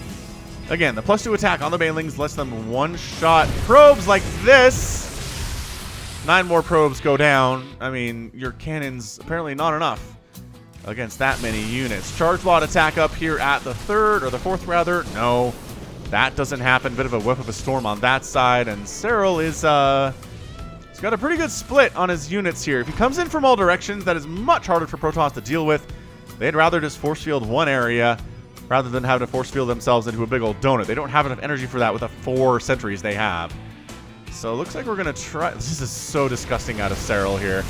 Again, the +2 attack on the Banelings lets them one-shot probes like this. 9 more probes go down. I mean, your cannon's apparently not enough against that many units. Charge Lot attack up here at the 3rd, or the 4th rather. No, that doesn't happen. Bit of a whiff of a Storm on that side, and Serral is, he's got a pretty good split on his units here. If he comes in from all directions, that is much harder for Protoss to deal with. They'd rather just force field one area rather than having to force field themselves into a big old donut. They don't have enough energy for that with the 4 sentries they have. So it looks like we're going to try... This is so disgusting out of Serral here.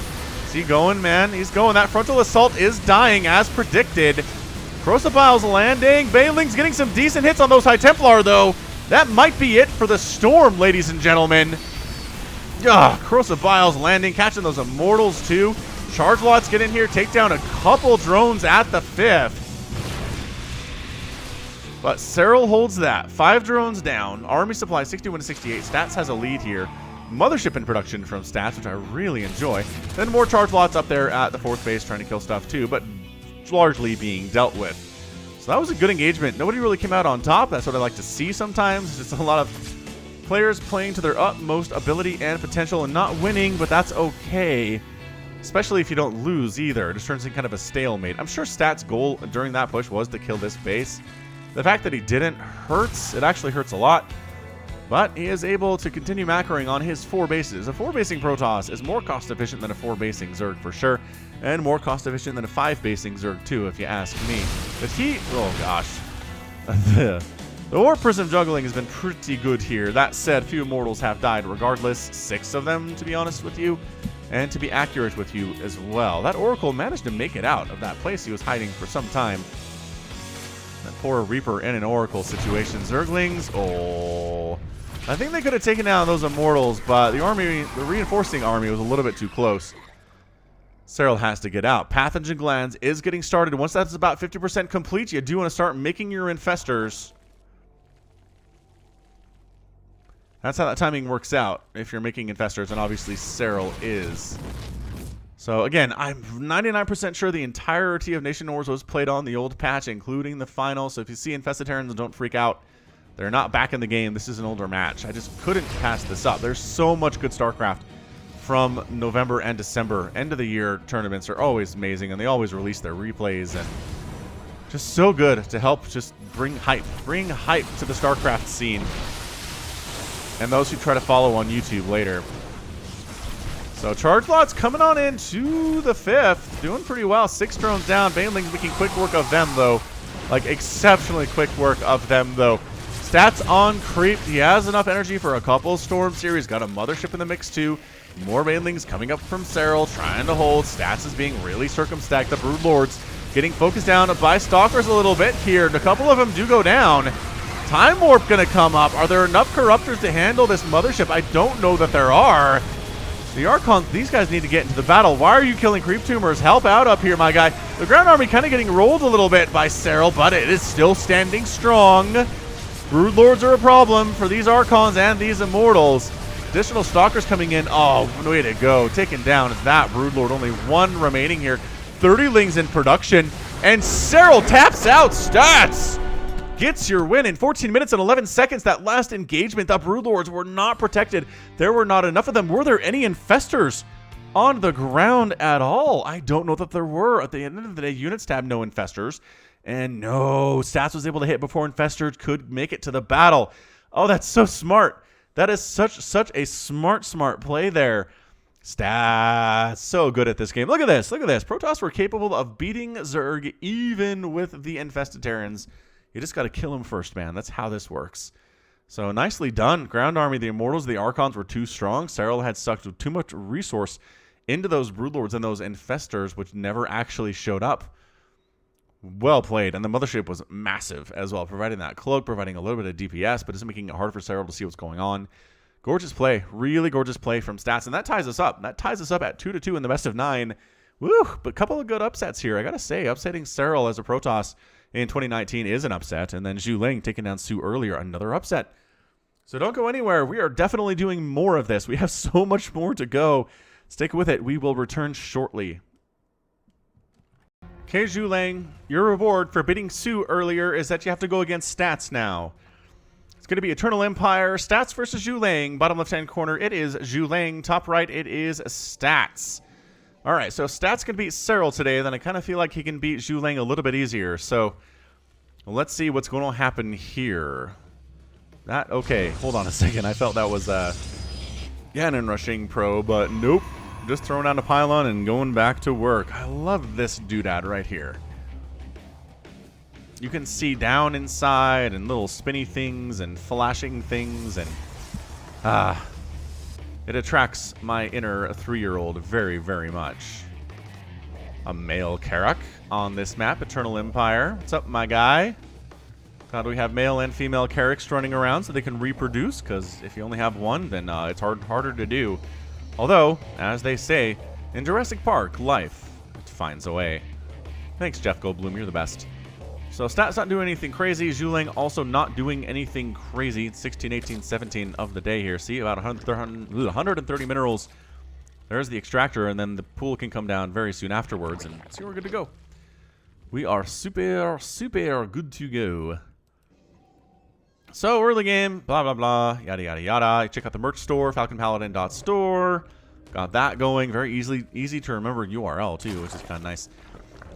Is he going, man? He's going. That frontal assault is dying as predicted. Corrosive Biles landing. Banelings getting some decent hits on those High Templar, though. That might be it for the Storm, ladies and gentlemen. Corrosive Biles landing, catching those Immortals, too. Charge Lots get in here, take down a couple drones at the 5th. But Serral holds that. 5 drones down. Army supply 61 to 68. Stats has a lead here. Mothership in production from Stats, which I really enjoy. Then more Charge Lots up there at the 4th base trying to kill stuff too, but largely being dealt with. So that was a good engagement. Nobody really came out on top. That's what I like to see sometimes. Just a lot of players playing to their utmost ability and potential and not winning, but that's okay. Especially if you don't lose either. It just turns in kind of a stalemate. I'm sure Stats' goal during that push was to kill this base. The fact that he didn't hurts. It actually hurts a lot. But he is able to continue macroing on his 4 bases. A 4-basing Protoss is more cost-efficient than a 4-basing Zerg for sure. And more cost-efficient than a 5-basing Zerg too, if you ask me. But he... Oh, gosh. The War Prism juggling has been pretty good here. That said, few Immortals have died regardless. 6 of them, to be honest with you. And to be accurate with you as well. That Oracle managed to make it out of that place he was hiding for some time. That poor Reaper in an Oracle situation. Zerglings, oh. I think they could have taken down those Immortals, but the reinforcing army was a little bit too close. Cyril has to get out. Pathogen Glands is getting started. Once that's about 50% complete, you do want to start making your infestors. That's how that timing works out if you're making infestors, and obviously Cyril is. So again, I'm 99% sure the entirety of Nation Wars was played on the old patch, including the final. So if you see Infestitarians, don't freak out. They're not back in the game. This is an older match. I just couldn't pass this up. There's so much good StarCraft from November and December. End of the year tournaments are always amazing, and they always release their replays, and just so good to help just bring hype to the StarCraft scene and those who try to follow on YouTube later. So Charge Lot's coming on into the 5th, doing pretty well. 6 drones down. Baneling's making quick work of them, though. Like, exceptionally quick work of them, though. Stats on Creep. He has enough energy for a couple Storm series. Got a Mothership in the mix, too. More Banelings coming up from Cyril, trying to hold. Stats is being really circumstacked. The Brood Lords getting focused down by Stalkers a little bit here. And a couple of them do go down. Time Warp going to come up. Are there enough Corruptors to handle this Mothership? I don't know that there are. The Archons, these guys need to get into the battle. Why are you killing Creep Tumors? Help out up here, my guy. The Ground Army kind of getting rolled a little bit by Cyril, but it is still standing strong. Brood Lords are a problem for these Archons and these Immortals. Additional Stalkers coming in. Oh, way to go. Taken down that Brood Lord. Only one remaining here. 30 Lings in production. And Cyril taps out. Stats gets your win in 14 minutes and 11 seconds. That last engagement, the Brood Lords were not protected. There were not enough of them. Were there any Infestors on the ground at all? I don't know that there were. At the end of the day, units tab no Infestors. And no, Stats was able to hit before Infestors could make it to the battle. Oh, that's so smart. That is such a smart play there. Stats, so good at this game. Look at this. Protoss were capable of beating Zerg even with the Infestitarians. You just got to kill him first, man. That's how this works. So nicely done. Ground Army, the Immortals, the Archons were too strong. Cyril had sucked too much resource into those Broodlords and those Infestors, which never actually showed up. Well played. And the Mothership was massive as well, providing that cloak, providing a little bit of DPS, but it's making it hard for Cyril to see what's going on. Gorgeous play. Really gorgeous play from Stats. And that ties us up. That ties us up at 2-2 in the best of 9. Woo! But a couple of good upsets here. I got to say, upsetting Cyril as a Protoss in 2019 is an upset. And then Zhu Ling taking down Su earlier, another upset. So don't go anywhere. We are definitely doing more of this. We have so much more to go. Stick with it. We will return shortly. Okay, Zhu Ling, your reward for beating Su earlier is that you have to go against Stats now. It's going to be Eternal Empire, Stats versus Zhu Ling. Bottom left-hand corner, it is Zhu Ling. Top right, it is Stats. All right, so Stats can beat Cyril today. Then I kind of feel like he can beat Zhu Ling a little bit easier. So let's see what's going to happen here. Okay, hold on a second. I felt that was Ganon rushing pro, but nope. Just throwing down a pylon and going back to work. I love this doodad right here. You can see down inside and little spinny things and flashing things, and it attracts my inner 3-year-old very, very much. A male Karak on this map, Eternal Empire. What's up, my guy? Glad we have male and female Karaks running around so they can reproduce, because if you only have one, then it's harder to do. Although, as they say, in Jurassic Park, life finds a way. Thanks, Jeff Goldblum. You're the best. So Stats not doing anything crazy. Zhu Ling also not doing anything crazy. 16, 18, 17 of the day here. See, about 130 minerals. There's the extractor, and then the pool can come down very soon afterwards, and see, we're good to go. We are super good to go. So, early game, blah, blah, blah, yada, yada, yada. Check out the merch store, falconpaladin.store. Got that going. Very easy to remember URL, too, which is kind of nice.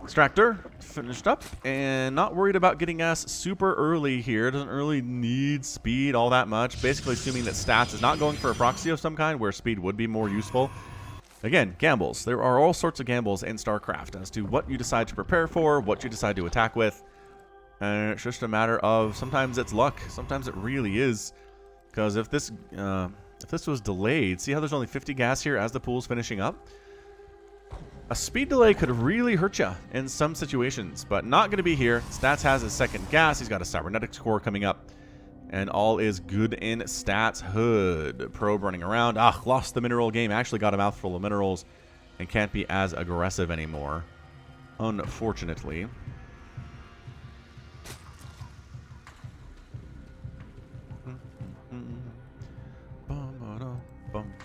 Extractor, finished up, and not worried about getting us super early here. Doesn't really need speed all that much. Basically assuming that Stats is not going for a proxy of some kind, where speed would be more useful. Again, gambles. There are all sorts of gambles in StarCraft as to what you decide to prepare for, what you decide to attack with. And it's just a matter of, sometimes it's luck, sometimes it really is. Because if this was delayed, see how there's only 50 gas here as the pool's finishing up? A speed delay could really hurt you in some situations, but not going to be here. Stats has his second gas, he's got a cybernetics core coming up, and all is good in Stats hood. Probe running around, lost the mineral game, actually got a mouthful of minerals. and can't be as aggressive anymore, unfortunately.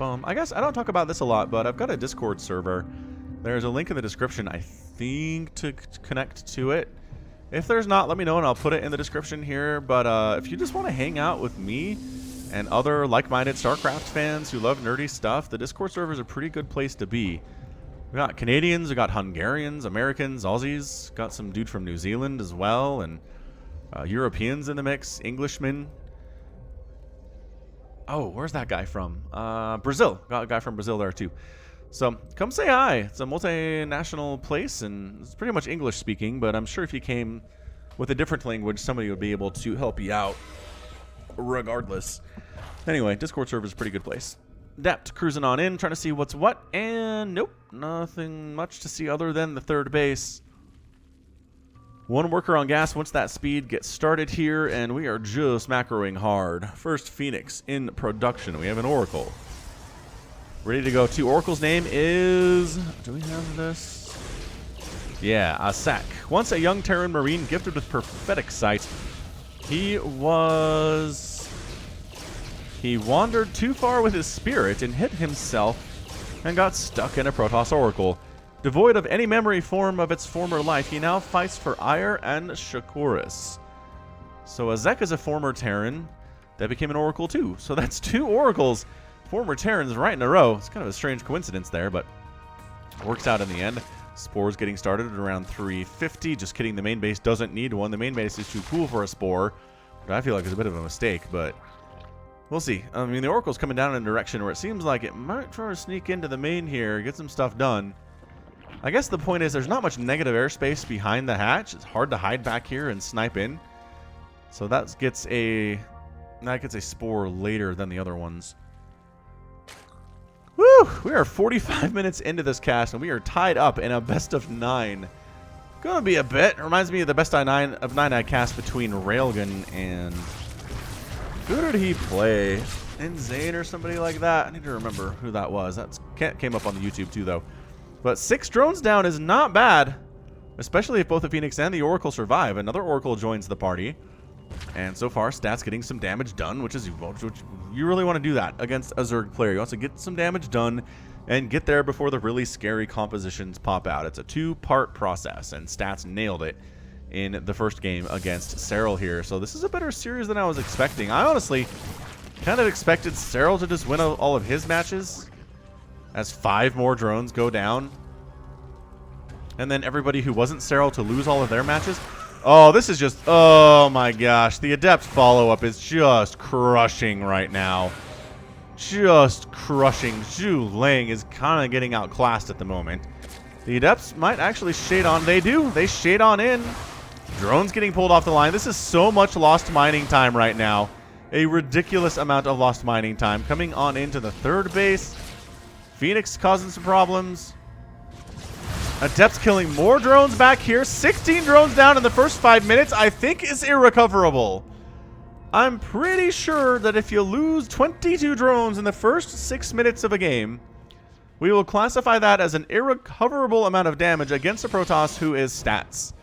I guess I don't talk about this a lot, but I've got a Discord server. There's a link in the description, I think, to connect to it. If there's not, let me know and I'll put it in the description here. But if you just want to hang out with me and other like-minded StarCraft fans who love nerdy stuff, the Discord server is a pretty good place to be. We got Canadians, we got Hungarians, Americans, Aussies, got some dude from New Zealand as well, and Europeans in the mix, Englishmen. Oh, where's that guy from? Brazil. Got a guy from Brazil there too. So come say hi. It's a multinational place, and it's pretty much English speaking, but I'm sure if you came with a different language, somebody would be able to help you out regardless. Anyway, Discord server is a pretty good place. Depth, cruising on in, trying to see what's what, and nope, nothing much to see other than the third base. One worker on gas once that speed gets started here, and we are just macroing hard. First Phoenix in production. We have an Oracle. Ready to go. 2 Oracle's name is... Do we have this? Yeah, Asak. Once a young Terran Marine gifted with prophetic sight, he wandered too far with his spirit and hit himself and got stuck in a Protoss Oracle. Devoid of any memory form of its former life, he now fights for Ire and Shakuris. So Azek is a former Terran that became an Oracle too. So that's 2 Oracles, former Terrans right in a row. It's kind of a strange coincidence there, but it works out in the end. Spore's getting started at around 350. Just kidding, the main base doesn't need one. The main base is too cool for a Spore. But I feel like it's a bit of a mistake, but we'll see. I mean, the Oracle's coming down in a direction where it seems like it might try to sneak into the main here, get some stuff done. I guess the point is there's not much negative airspace behind the hatch. It's hard to hide back here and snipe in. So that gets a Spore later than the other ones. Woo! We are 45 minutes into this cast and we are tied up in a best of 9. Gonna be a bit. Reminds me of the best of 9 I cast between Railgun and... Who did he play? Insane or somebody like that? I need to remember who that was. That came up on the YouTube too though. But 6 drones down is not bad, especially if both the Phoenix and the Oracle survive. Another Oracle joins the party, and so far, Stats getting some damage done, which you really want to do that against a Zerg player. You want to get some damage done and get there before the really scary compositions pop out. It's a 2-part process, and Stats nailed it in the first game against Serral here. So this is a better series than I was expecting. I honestly kind of expected Serral to just win all of his matches, as 5 more drones go down, and then everybody who wasn't Serral to lose all of their matches. Oh, this is just... Oh my gosh. The Adept follow-up is just crushing right now. Just crushing. Zhu Ling is kind of getting outclassed at the moment. The Adepts might actually shade on. They do. They shade on in. Drones getting pulled off the line. This is so much lost mining time right now. A ridiculous amount of lost mining time. Coming on into the third base. Phoenix causing some problems. Adepts killing more drones back here. 16 drones down in the first 5 minutes, I think is irrecoverable. I'm pretty sure that if you lose 22 drones in the first 6 minutes of a game, we will classify that as an irrecoverable amount of damage against a Protoss who is Stats.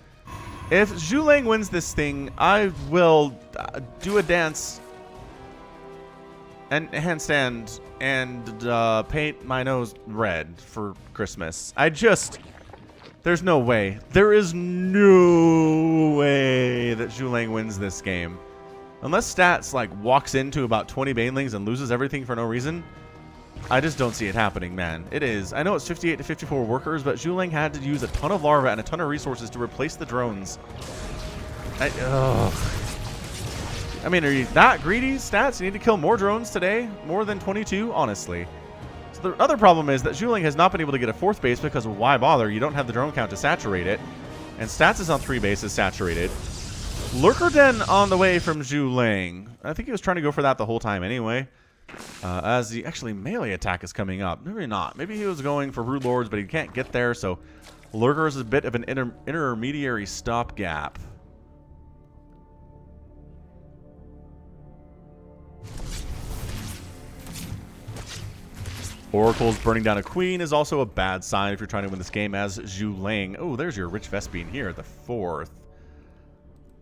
If Zhu Ling wins this thing, I will do a dance and handstand and paint my nose red for Christmas. There's no way. There is no way that Zhu Ling wins this game. Unless Stats, like, walks into about 20 Banelings and loses everything for no reason, I just don't see it happening, man. It is. I know it's 58 to 54 workers, but Zhu Ling had to use a ton of larvae and a ton of resources to replace the drones. I mean, are you that greedy, Stats? You need to kill more drones today? More than 22? Honestly. So the other problem is that Zhu Ling has not been able to get a 4th base because why bother? You don't have the drone count to saturate it. And Stats is on 3 bases saturated. Lurker Den on the way from Zhu Ling. I think he was trying to go for that the whole time anyway. As the actually melee attack is coming up. Maybe not. Maybe he was going for Brood Lords, but he can't get there. So Lurker is a bit of an intermediary stopgap. Oracle's burning down a queen is also a bad sign if you're trying to win this game as Zhu Ling. Oh, there's your Rich Vespine here, the 4th.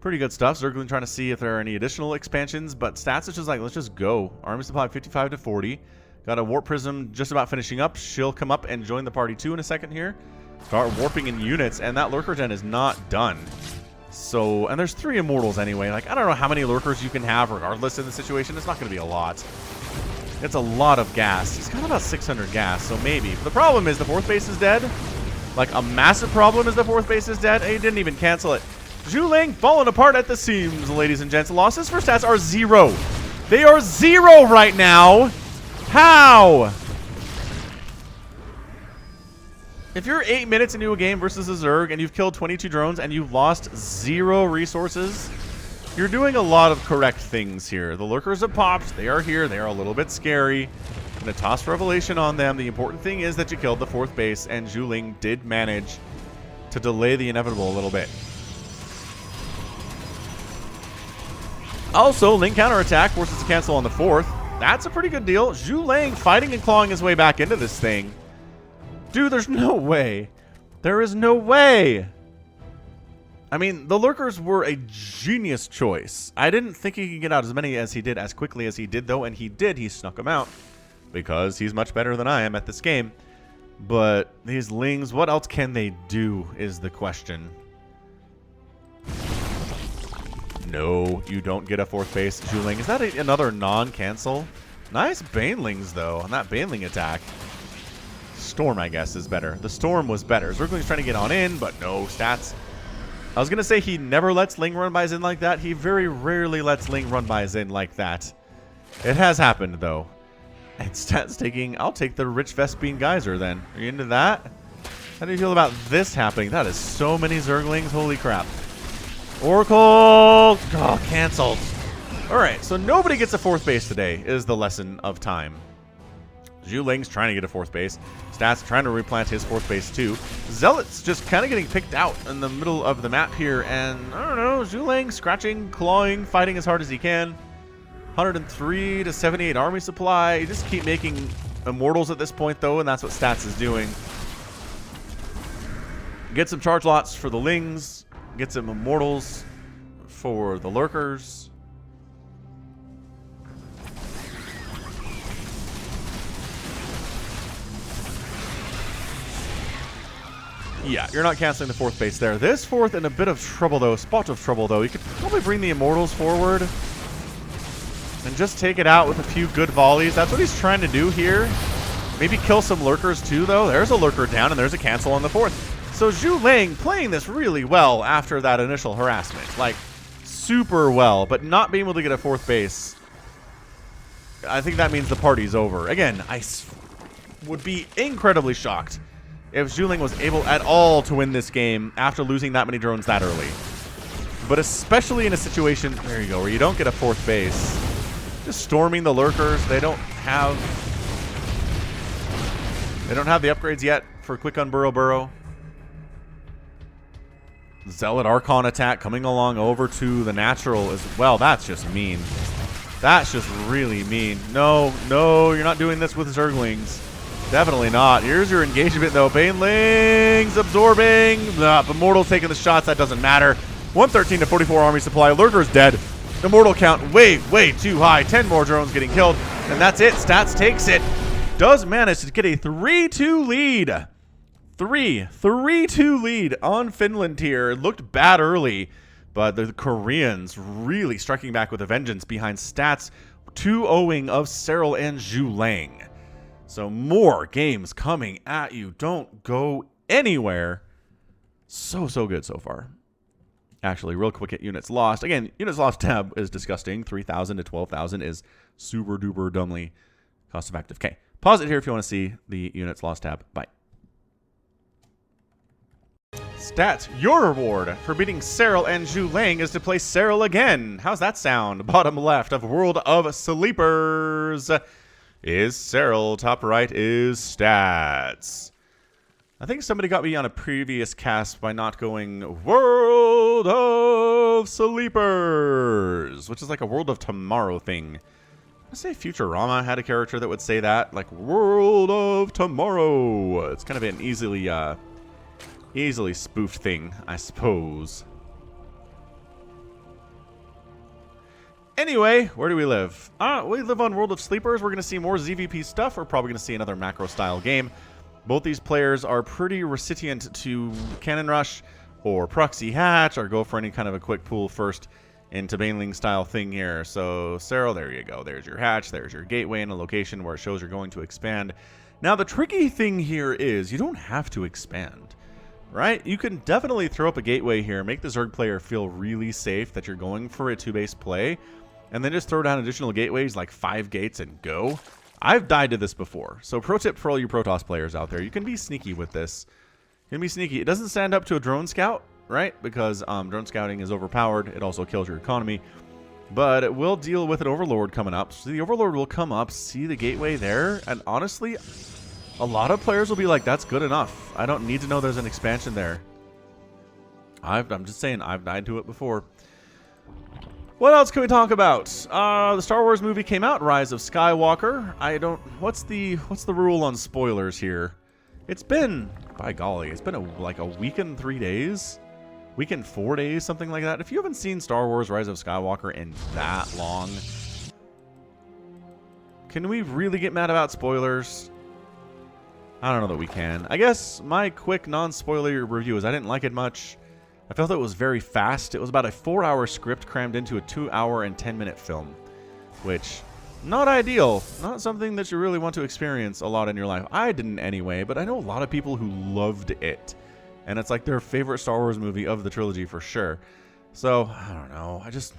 Pretty good stuff. Zergling trying to see if there are any additional expansions, but stats is just like, let's just go. Army supply 55 to 40. Got a Warp Prism just about finishing up. She'll come up and join the party too in a second here. Start warping in units, and that Lurker Gen is not done. So, and there's 3 Immortals anyway. Like, I don't know how many Lurkers you can have regardless in the situation. It's not going to be a lot. It's a lot of gas. He's got about 600 gas, so maybe. But the problem is the 4th base is dead. Like, a massive problem is the 4th base is dead. He didn't even cancel it. Zhu Ling falling apart at the seams, ladies and gents. Losses for stats are 0. They are 0 right now. How? If you're 8 minutes into a game versus a Zerg and you've killed 22 drones and you've lost 0 resources, you're doing a lot of correct things here. The Lurkers have popped. They are here. They are a little bit scary. I'm going to toss Revelation on them. The important thing is that you killed the 4th base, and Zhu Ling did manage to delay the inevitable a little bit. Also, Ling counterattack forces a cancel on the 4th. That's a pretty good deal. Zhu Ling fighting and clawing his way back into this thing. Dude, there's no way. There is no way. I mean, the Lurkers were a genius choice. I didn't think he could get out as many as he did as quickly as he did, though, and he did. He snuck them out because he's much better than I am at this game. But these Lings, what else can they do is the question. No, you don't get a 4th base, Zhu Ling. Is that another non-cancel? Nice Banelings, though, on that Baneling attack. Storm, I guess, is better. The Storm was better. Zergling's trying to get on in, but no stats. I was going to say he never lets Ling run by Zin like that. He very rarely lets Ling run by Zin like that. It has happened, though. And stats taking... I'll take the Rich Vespine Geyser, then. Are you into that? How do you feel about this happening? That is so many Zerglings. Holy crap. Oracle! Oh, canceled. Alright, so nobody gets a 4th base today, is the lesson of time. Zhu Ling's trying to get a 4th base. Stats trying to replant his 4th base too. Zealot's just kind of getting picked out in the middle of the map here. And, I don't know, Zhu Ling scratching, clawing, fighting as hard as he can. 103 to 78 army supply. You just keep making Immortals at this point, though, and that's what Stats is doing. Get some charge lots for the Lings. Get some Immortals for the Lurkers. Yeah, you're not canceling the 4th base there. This 4th in a bit of trouble, though. Spot of trouble, though. You could probably bring the Immortals forward and just take it out with a few good volleys. That's what he's trying to do here. Maybe kill some Lurkers, too, though. There's a Lurker down, and there's a cancel on the 4th. So Zhu Ling playing this really well after that initial harassment. Like, super well, but not being able to get a 4th base. I think that means the party's over. Again, I would be incredibly shocked if Zhu Ling was able at all to win this game after losing that many drones that early. But especially in a situation, there you go, where you don't get a 4th base. Just storming the Lurkers. They don't have the upgrades yet for quick unburrow burrow. Zealot Archon attack coming along over to the natural as well. That's just mean. That's just really mean. No, no, you're not doing this with Zerglings. Definitely not. Here's your engagement, though. Banelings absorbing. Immortal taking the shots. That doesn't matter. 113 to 44 army supply. Lurker's dead. Immortal count way, way too high. 10 more drones getting killed. And that's it. Stats takes it. Does manage to get a 3-2 lead. 3-2 lead on Finland here. It looked bad early, but the Koreans really striking back with a vengeance behind Stats 2-0ing of Cyril and Zhu Ling. So more games coming at you. Don't go anywhere. So good so far. Actually, real quick at units lost. Again, units lost tab is disgusting. 3,000 to 12,000 is super duper dumbly cost effective. Okay, pause it here if you want to see the units lost tab. Bye. Stats, your reward for beating Cyril and Zhu Ling is to play Cyril again. How's that sound? Bottom left of World of Sleepers is Cyril. Top right is Stats. I think somebody got me on a previous cast by not going World of Sleepers, which is like a World of Tomorrow thing. I say Futurama had a character that would say that, like World of Tomorrow. It's kind of an easily spoofed thing, I suppose. Anyway, where do we live? We live on World of Sleepers. We're going to see more ZVP stuff. We're probably going to see another macro-style game. Both these players are pretty recipient to Cannon Rush or Proxy Hatch, or go for any kind of a quick pool first into Baneling-style thing here. So, Cyril, there you go. There's your hatch. There's your gateway in a location where it shows you're going to expand. Now, the tricky thing here is you don't have to expand, right? You can definitely throw up a gateway here, make the Zerg player feel really safe that you're going for a 2-base play, and then just throw down additional gateways like 5 gates and go. I've died to this before. So pro tip for all you Protoss players out there, you can be sneaky with this. You can be sneaky. It doesn't stand up to a drone scout, right? Because drone scouting is overpowered. It also kills your economy. But it will deal with an Overlord coming up. So the Overlord will come up, see the gateway there, and honestly, a lot of players will be like, that's good enough. I don't need to know there's an expansion there. I'm just saying, I've died to it before. What else can we talk about? The Star Wars movie came out, Rise of Skywalker. What's the rule on spoilers here? It's been, by golly, it's been like a week and 3 days? Week and 4 days, something like that. If you haven't seen Star Wars Rise of Skywalker in that long, can we really get mad about spoilers? I don't know that we can. I guess my quick non-spoiler review is I didn't like it much. I felt it was very fast. It was about a 4-hour script crammed into a 2-hour and 10-minute film, which, not ideal. Not something that you really want to experience a lot in your life. I didn't anyway, but I know a lot of people who loved it. And it's like their favorite Star Wars movie of the trilogy for sure. So, I don't know. I just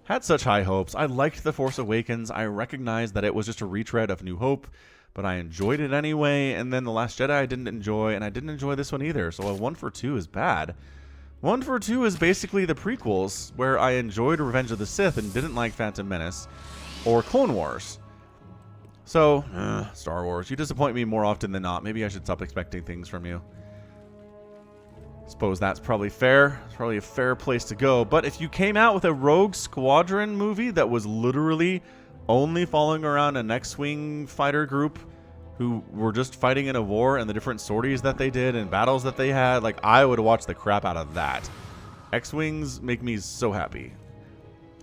had such high hopes. I liked The Force Awakens. I recognized that it was just a retread of New Hope, but I enjoyed it anyway. And then The Last Jedi I didn't enjoy, and I didn't enjoy this one either. So a 1 for 2 is bad. 1 for 2 is basically the prequels, where I enjoyed Revenge of the Sith and didn't like Phantom Menace, or Clone Wars. So, Star Wars, you disappoint me more often than not. Maybe I should stop expecting things from you. Suppose that's probably fair. It's probably a fair place to go. But if you came out with a Rogue Squadron movie that was literally only following around an X-Wing fighter group who were just fighting in a war and the different sorties that they did and battles that they had, like, I would watch the crap out of that. X-Wings make me so happy.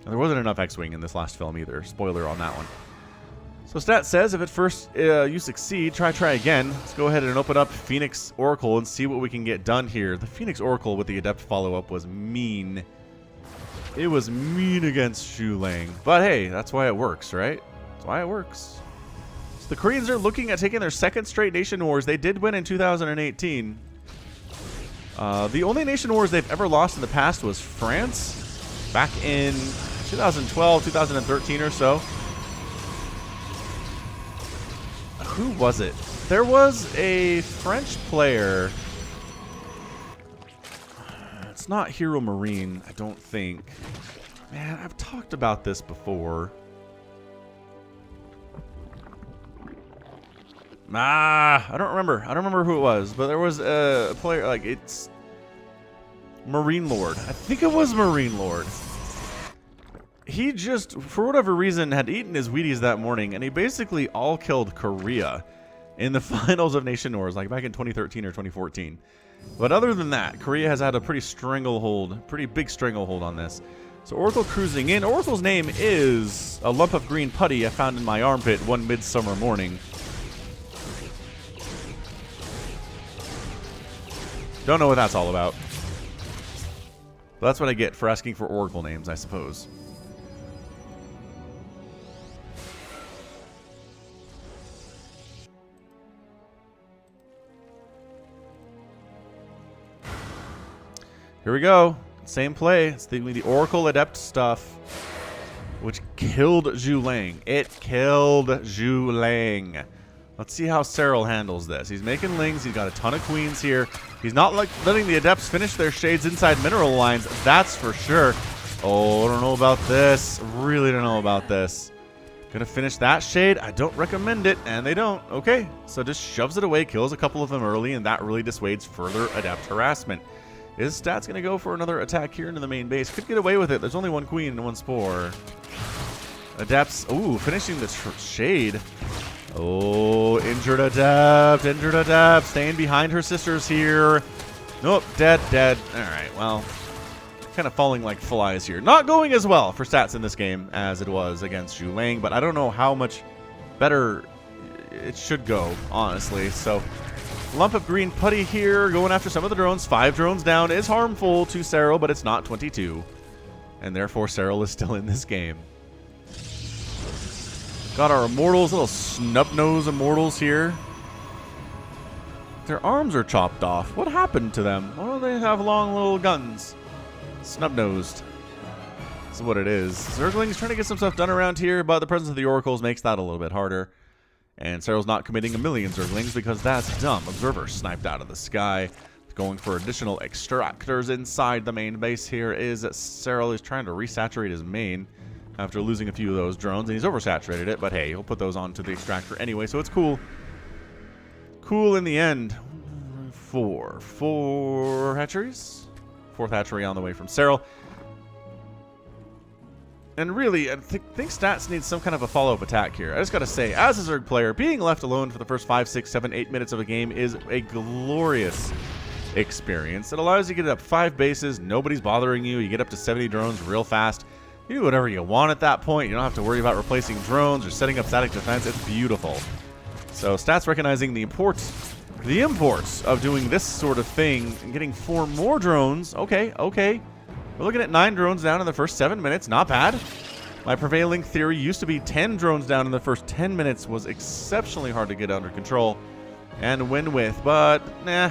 And there wasn't enough X-Wing in this last film either. Spoiler on that one. So Stat says, if at first you succeed, try again. Let's go ahead and open up Phoenix Oracle and see what we can get done here. The Phoenix Oracle with the Adept follow-up was mean. It was mean against Xu Lang. But hey, that's why it works, right? That's why it works. So the Koreans are looking at taking their second straight nation wars. They did win in 2018. The only nation wars they've ever lost in the past was France, back in 2012, 2013 or so. Who was it? There was a French player. It's not Hero Marine, I don't think. Man, I've talked about this before. I don't remember. I don't remember who it was, but there was a player, like, it's Marine Lord. I think it was Marine Lord. He just, for whatever reason, had eaten his Wheaties that morning, and he basically all-killed Korea in the finals of Nation Wars, like back in 2013 or 2014. But other than that, Korea has had a pretty big stranglehold on this. So Oracle cruising in. Oracle's name is a lump of green putty I found in my armpit one midsummer morning. Don't know what that's all about. But that's what I get for asking for Oracle names, I suppose. Here we go. Same play. It's the Oracle Adept stuff, which killed Xu Lang. It killed Xu Lang. Let's see how Cyril handles this. He's making lings. He's got a ton of queens here. He's not like letting the Adepts finish their shades inside mineral lines. That's for sure. Oh, I don't know about this. Really don't know about this. Gonna finish that shade? I don't recommend it, and they don't. Okay, so just shoves it away, kills a couple of them early, and that really dissuades further Adept harassment. Is Stat's going to go for another attack here into the main base? Could get away with it. There's only one queen and one spore. Adepts. Ooh, finishing the shade. Oh, injured Adept, staying behind her sisters here. Nope, dead. Alright, well, kind of falling like flies here. Not going as well for stats in this game as it was against Zhu Lang, but I don't know how much better it should go, honestly. So, lump of green putty here, going after some of the drones. 5 drones down is harmful to Serral, but it's not 22. And therefore, Serral is still in this game. Got our immortals, little snub-nosed immortals here. Their arms are chopped off. What happened to them? Why don't they have long little guns? Snub-nosed. This is what it is. Zergling's trying to get some stuff done around here, but the presence of the oracles makes that a little bit harder. And Serral's not committing a million Zerglings because that's dumb. Observer sniped out of the sky. Going for additional extractors inside the main base here is Serral is trying to resaturate his main after losing a few of those drones, and he's oversaturated it, but hey, he'll put those onto the extractor anyway, so it's cool. Cool in the end. 4 hatcheries. 4th hatchery on the way from Serral. And really, I think Stats needs some kind of a follow-up attack here. I just gotta say, as a Zerg player, being left alone for the first 5, 6, 7, 8 minutes of a game is a glorious experience. It allows you to get up 5 bases, nobody's bothering you, you get up to 70 drones real fast. You do whatever you want at that point. You don't have to worry about replacing drones or setting up static defense. It's beautiful. So Stats recognizing the imports of doing this sort of thing and getting 4 more drones. Okay. We're looking at 9 drones down in the first 7 minutes. Not bad. My prevailing theory used to be 10 drones down in the first 10 minutes was exceptionally hard to get under control and win with. But, nah. I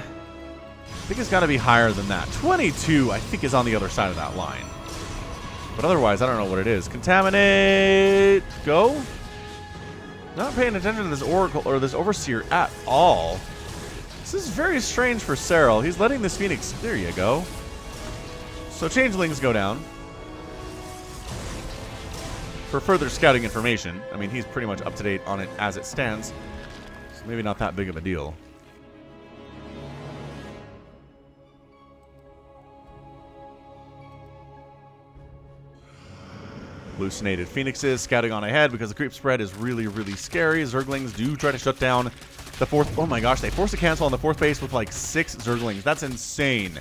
think it's got to be higher than that. 22, I think, is on the other side of that line. But otherwise, I don't know what it is. Contaminate. Go. Not paying attention to this Oracle or this Overseer at all. This is very strange for Serral. He's letting this Phoenix. There you go. So Changelings go down. For further scouting information. I mean, he's pretty much up to date on it as it stands. So maybe not that big of a deal. Hallucinated Phoenixes scouting on ahead because the creep spread is really, really scary. Zerglings do try to shut down the 4th. Oh my gosh, they forced a cancel on the 4th base with like 6 Zerglings. That's insane.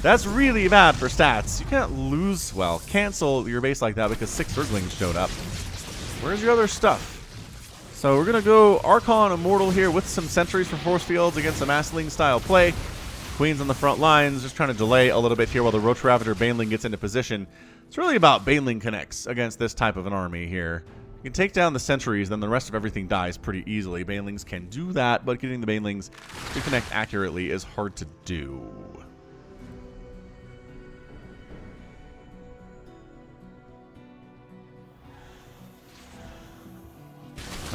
That's really bad for Stats. You can't lose, well, cancel your base like that because 6 Zerglings showed up. Where's your other stuff? So we're going to go Archon Immortal here with some sentries for force fields against a Massling style play. Queen's on the front lines, just trying to delay a little bit here while the Roach Ravager Baneling gets into position. It's really about Baneling connects against this type of an army here. You can take down the sentries, then the rest of everything dies pretty easily. Banelings can do that, but getting the Banelings to connect accurately is hard to do.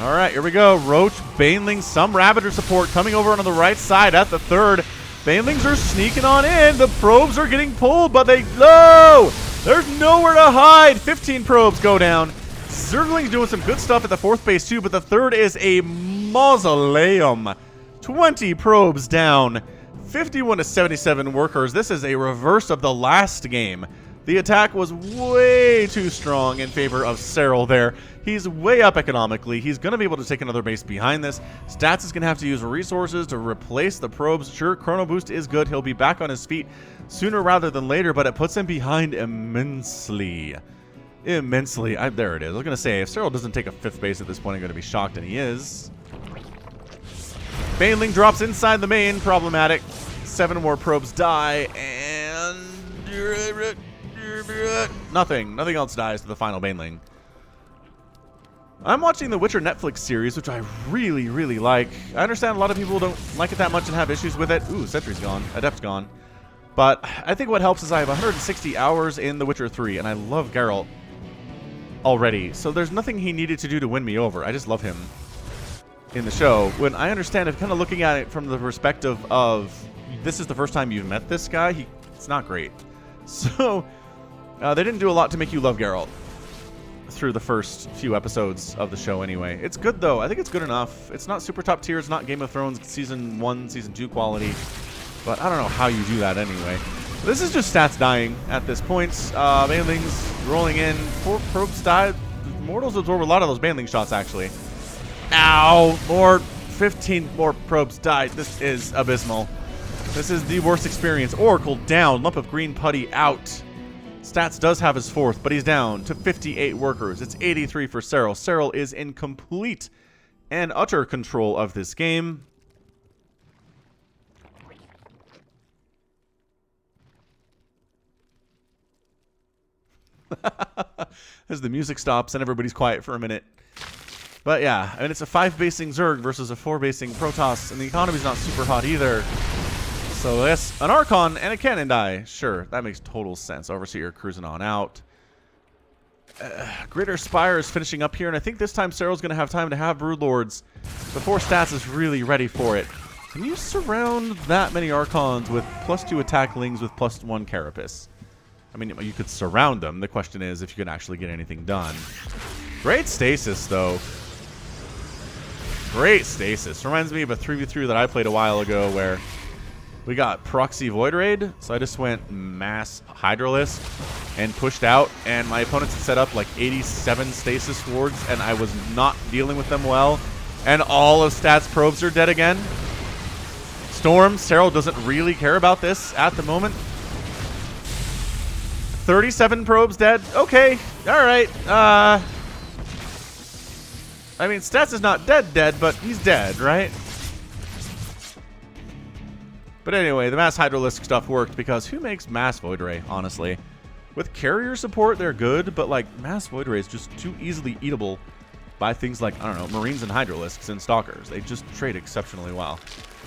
All right, here we go. Roach, Baneling, some Ravager support coming over on the right side at the 3rd. Banelings are sneaking on in. The probes are getting pulled, but no! There's nowhere to hide. 15 probes go down. Zergling's doing some good stuff at the 4th base too, but the 3rd is a mausoleum. 20 probes down. 51 to 77 workers. This is a reverse of the last game. The attack was way too strong in favor of Serral there. He's way up economically. He's going to be able to take another base behind this. Stats is going to have to use resources to replace the probes. Sure, Chrono Boost is good. He'll be back on his feet sooner rather than later, but it puts him behind immensely. Immensely. There it is. I was going to say, if Serral doesn't take a 5th base at this point, I'm going to be shocked, and he is. Baneling drops inside the main. Problematic. 7 more probes die, and nothing else dies to the final Baneling. I'm watching the Witcher Netflix series, which I really, really like. I understand a lot of people don't like it that much and have issues with it. Ooh, Sentry's gone. Adept's gone. But I think what helps is I have 160 hours in The Witcher 3, and I love Geralt already. So there's nothing he needed to do to win me over. I just love him in the show. When I understand it, kind of looking at it from the perspective of this is the first time you've met this guy, it's not great. So they didn't do a lot to make you love Geralt through the first few episodes of the show anyway. It's good though. I think it's good enough. It's not super top tier. It's not Game of Thrones Season 1, Season 2 quality. But I don't know how you do that anyway. This is just Stats dying at this point. Banelings rolling in. 4 probes died. Mortals absorb a lot of those baneling shots, actually. Ow! 15 more probes died. This is abysmal. This is the worst experience. Oracle down. Lump of green putty out. Stats does have his 4th, but he's down to 58 workers. It's 83 for Serral. Serral is in complete and utter control of this game. As the music stops and everybody's quiet for a minute. But yeah, I mean, it's a 5-basing Zerg versus a 4-basing Protoss, and the economy's not super hot either. So yes, an Archon and a Cannon die. Sure, that makes total sense. Overseer cruising on out. Greater Spire is finishing up here, and I think this time Serral's going to have time to have Broodlords before Stats is really ready for it. Can you surround that many Archons with +2 attacklings with +1 Carapace? I mean, you could surround them. The question is if you can actually get anything done. Great stasis, though. Great stasis. Reminds me of a 3v3 that I played a while ago where we got Proxy Void Raid. So I just went mass Hydralisk and pushed out. And my opponents had set up like 87 stasis wards, and I was not dealing with them well. And all of Stats probes are dead again. Storm, Serral doesn't really care about this at the moment. 37 probes dead. Okay. Alright. I mean, Stats is not dead, but he's dead, right? But anyway, the Mass Hydralisk stuff worked because who makes Mass Void Ray, honestly? With carrier support, they're good, but like Mass Void Ray is just too easily eatable by things like, I don't know, Marines and Hydralisks and Stalkers. They just trade exceptionally well.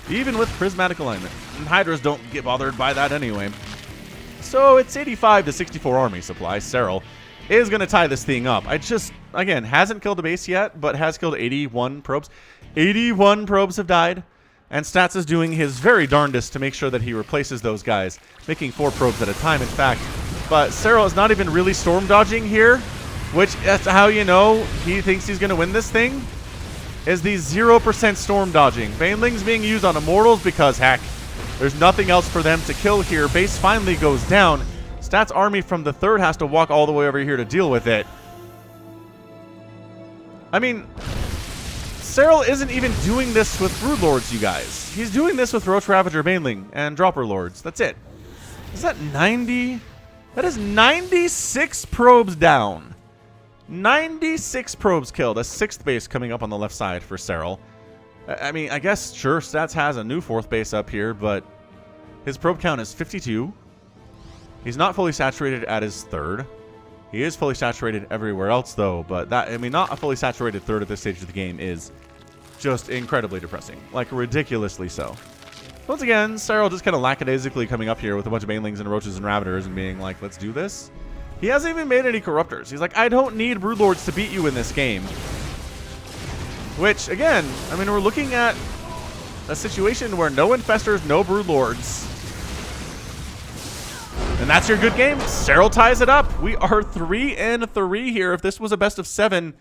Even with Prismatic Alignment. And Hydras don't get bothered by that anyway. So it's 85 to 64 army supply. Serral is going to tie this thing up. I just, again, hasn't killed a base yet, but has killed 81 probes. 81 probes have died. And Stats is doing his very darndest to make sure that he replaces those guys, making 4 probes at a time, in fact. But Serral is not even really storm dodging here, which that's how you know he thinks he's going to win this thing, is the 0% storm dodging. Banelings being used on Immortals because, heck, there's nothing else for them to kill here. Base finally goes down. Stats army from the 3rd has to walk all the way over here to deal with it. I mean, Serral isn't even doing this with Broodlords, you guys. He's doing this with Roach Ravager Baneling and Dropper Lords. That's it. Is that 90? That is 96 probes down. 96 probes killed. A 6th base coming up on the left side for Serral. I mean, I guess, sure, Stats has a new 4th base up here, but his probe count is 52. He's not fully saturated at his 3rd. He is fully saturated everywhere else, though, but that, I mean, not a fully saturated 3rd at this stage of the game is just incredibly depressing. Like, ridiculously so. Once again, Serral just kind of lackadaisically coming up here with a bunch of Banelings and Roaches and Ravagers and being like, let's do this. He hasn't even made any Corruptors. He's like, I don't need Broodlords to beat you in this game. Which, again, I mean, we're looking at a situation where no Infestors, no Broodlords. And that's your good game. Serral ties it up. We are 3-3 here. If this was a best of 7,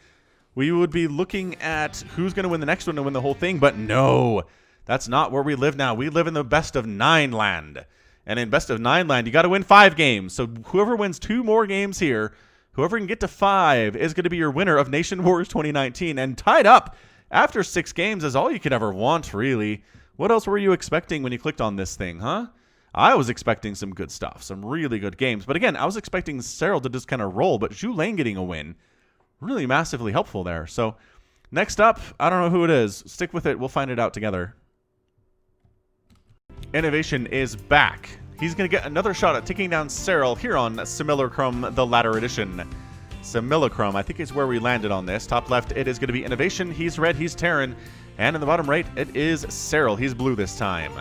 we would be looking at who's going to win the next one to win the whole thing. But no, that's not where we live now. We live in the best of 9 land. And in best of 9 land, you got to win 5 games. So whoever wins 2 more games here, whoever can get to 5 is going to be your winner of Nation Wars 2019. And tied up after 6 games is all you could ever want, really. What else were you expecting when you clicked on this thing, huh? I was expecting some good stuff, some really good games. But again, I was expecting Serral to just kind of roll, but Zhu Lane getting a win, really massively helpful there. So next up, I don't know who it is. Stick with it. We'll find it out together. Innovation is back. He's going to get another shot at taking down Serral here on Simulacrum, the latter edition. Simulacrum, I think is where we landed on this. Top left, it is going to be Innovation. He's red, he's Terran. And in the bottom right, it is Serral. He's blue this time.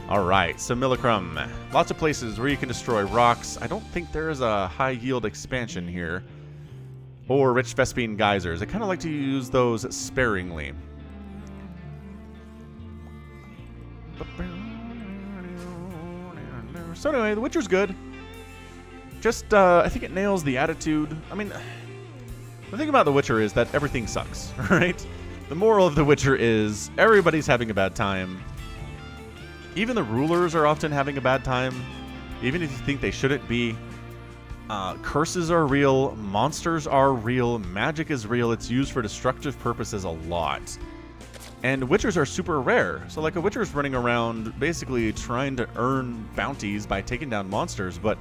All right, Simulacrum. Lots of places where you can destroy rocks. I don't think there is a high-yield expansion here. Or rich Vespine geysers. I kind of like to use those sparingly. So anyway, The Witcher's good. Just, I think it nails the attitude. I mean, the thing about The Witcher is that everything sucks, right? The moral of The Witcher is everybody's having a bad time. Even the rulers are often having a bad time, even if you think they shouldn't be. Curses are real, monsters are real, magic is real. It's used for destructive purposes a lot. And witchers are super rare. So like a witcher's running around basically trying to earn bounties by taking down monsters, but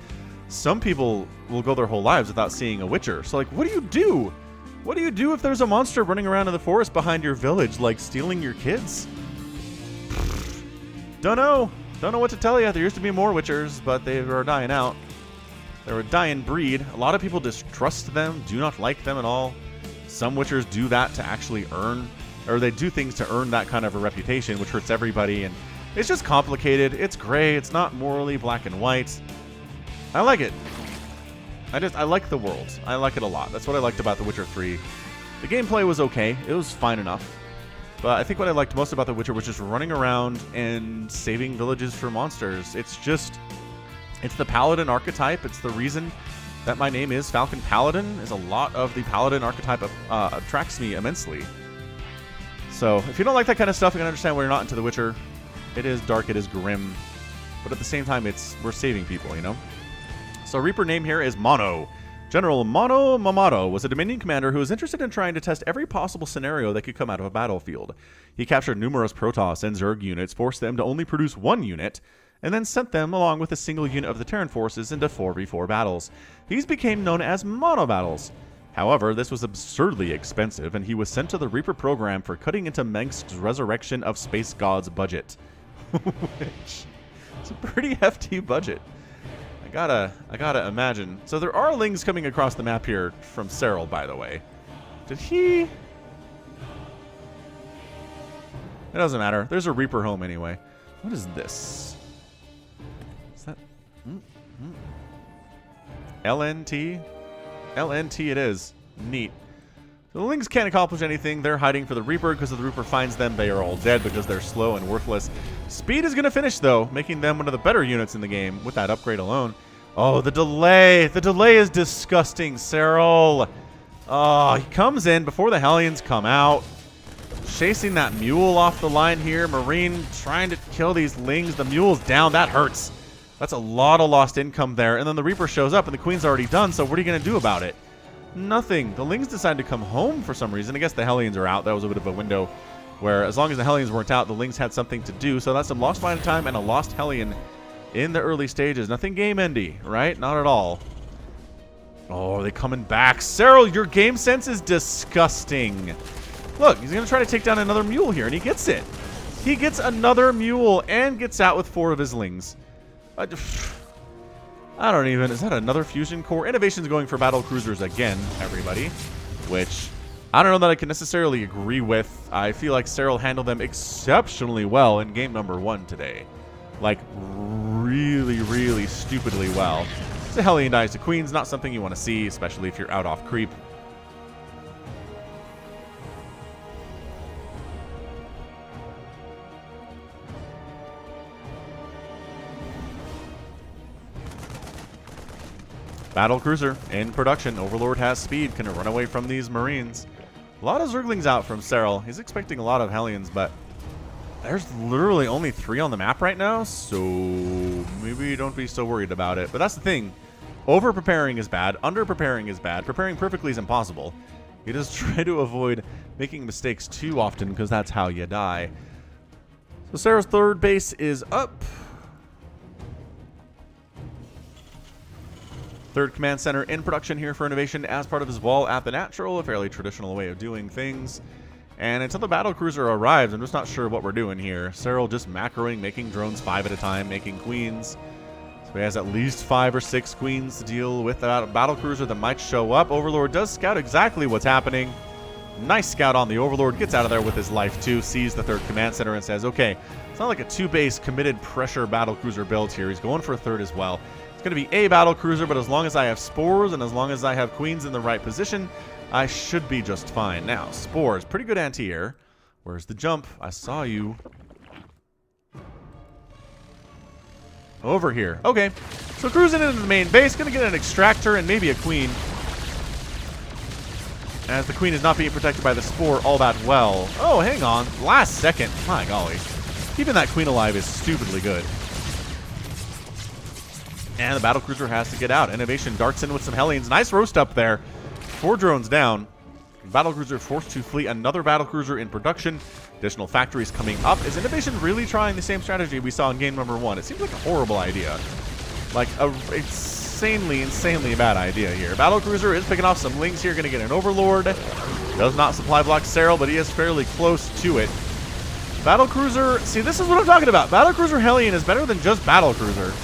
some people will go their whole lives without seeing a witcher. So like, what do you do? What do you do if there's a monster running around in the forest behind your village, like stealing your kids? Don't know. Don't know what to tell you. There used to be more witchers, but they are dying out. They're a dying breed. A lot of people distrust them, do not like them at all. Some witchers do that to actually earn, or they do things to earn that kind of a reputation, which hurts everybody. And it's just complicated. It's gray. It's not morally black and white. I like it. I like the world. I like it a lot. That's what I liked about The Witcher 3. The gameplay was okay. It was fine enough. But I think what I liked most about The Witcher was just running around and saving villages for monsters. It's the Paladin archetype. It's the reason that my name is Falcon Paladin, is a lot of the Paladin archetype attracts me immensely. So if you don't like that kind of stuff, you can understand why you're not into The Witcher. It is dark, it is grim, but at the same time, we're saving people, you know? So Reaper name here is Mono. General Mono Mamato was a Dominion commander who was interested in trying to test every possible scenario that could come out of a battlefield. He captured numerous Protoss and Zerg units, forced them to only produce one unit, and then sent them along with a single unit of the Terran forces into 4v4 battles. These became known as Mono Battles. However, this was absurdly expensive, and he was sent to the Reaper program for cutting into Mengsk's Resurrection of Space Gods budget. Which is a pretty hefty budget. I gotta imagine. So there are lings coming across the map here from Cyril, by the way. Did he? It doesn't matter. There's a Reaper home anyway. What is this? Is that LNT? LNT it is. Neat. So the lings can't accomplish anything. They're hiding for the Reaper because if the Reaper finds them, they are all dead because they're slow and worthless. Speed is going to finish, though, making them one of the better units in the game with that upgrade alone. Oh, the delay. The delay is disgusting, Cyril. Oh, he comes in before the Hellions come out. Chasing that mule off the line here. Marine trying to kill these lings. The mule's down. That hurts. That's a lot of lost income there. And then the Reaper shows up and the Queen's already done, so what are you going to do about it? Nothing. The lings decide to come home for some reason. I guess the Hellions are out. That was a bit of a window where as long as the Hellions weren't out, the lings had something to do. So that's some lost fighting time and a lost Hellion in the early stages. Nothing game-endy, right? Not at all. Oh, they coming back. Cyril, your game sense is disgusting. Look, he's going to try to take down another mule here, and he gets it. He gets another mule and gets out with 4 of his lings. I don't even... Is that another fusion core? Innovation's going for battle cruisers again, everybody. Which I don't know that I can necessarily agree with. I feel like Cyril handled them exceptionally well in game number 1 today. Like, really, really stupidly well. So Hellion dies to Queens, not something you want to see, especially if you're out off creep. Battle cruiser in production. Overlord has speed. Can run away from these Marines. A lot of Zerglings out from Cyril. He's expecting a lot of Hellions, but there's literally only 3 on the map right now, so maybe don't be so worried about it. But that's the thing. Over-preparing is bad. Under-preparing is bad. Preparing perfectly is impossible. You just try to avoid making mistakes too often because that's how you die. So Cyril's third base is up. Third command center in production here for innovation as part of his wall at the natural, a fairly traditional way of doing things. And until the battle cruiser arrives, I'm just not sure what we're doing here. Cyril just macroing, making drones 5 at a time, making queens. So he has at least 5 or 6 queens to deal with that battle cruiser that might show up. Overlord does scout exactly what's happening. Nice scout on the Overlord, gets out of there with his life too, sees the third command center and says, okay, it's not like a 2-base committed pressure battle cruiser build here. He's going for a third as well. It's going to be a battle cruiser, but as long as I have spores and as long as I have queens in the right position, I should be just fine. Now, spores, pretty good anti-air. Where's the jump? I saw you. Over here. Okay, so cruising into the main base, going to get an extractor and maybe a queen. As the queen is not being protected by the spore all that well. Oh, hang on. Last second. My golly. Keeping that queen alive is stupidly good. And the battlecruiser has to get out. Innovation darts in with some Hellions. Nice roast up there. 4 drones down. Battlecruiser forced to flee another battlecruiser in production. Additional factories coming up. Is Innovation really trying the same strategy we saw in game number 1? It seems like a horrible idea. Like a insanely bad idea here. Battlecruiser is picking off some Lings here. Going to get an Overlord. Does not supply block Serral, but he is fairly close to it. Battlecruiser, see, this is what I'm talking about. Battlecruiser Hellion is better than just Battlecruiser,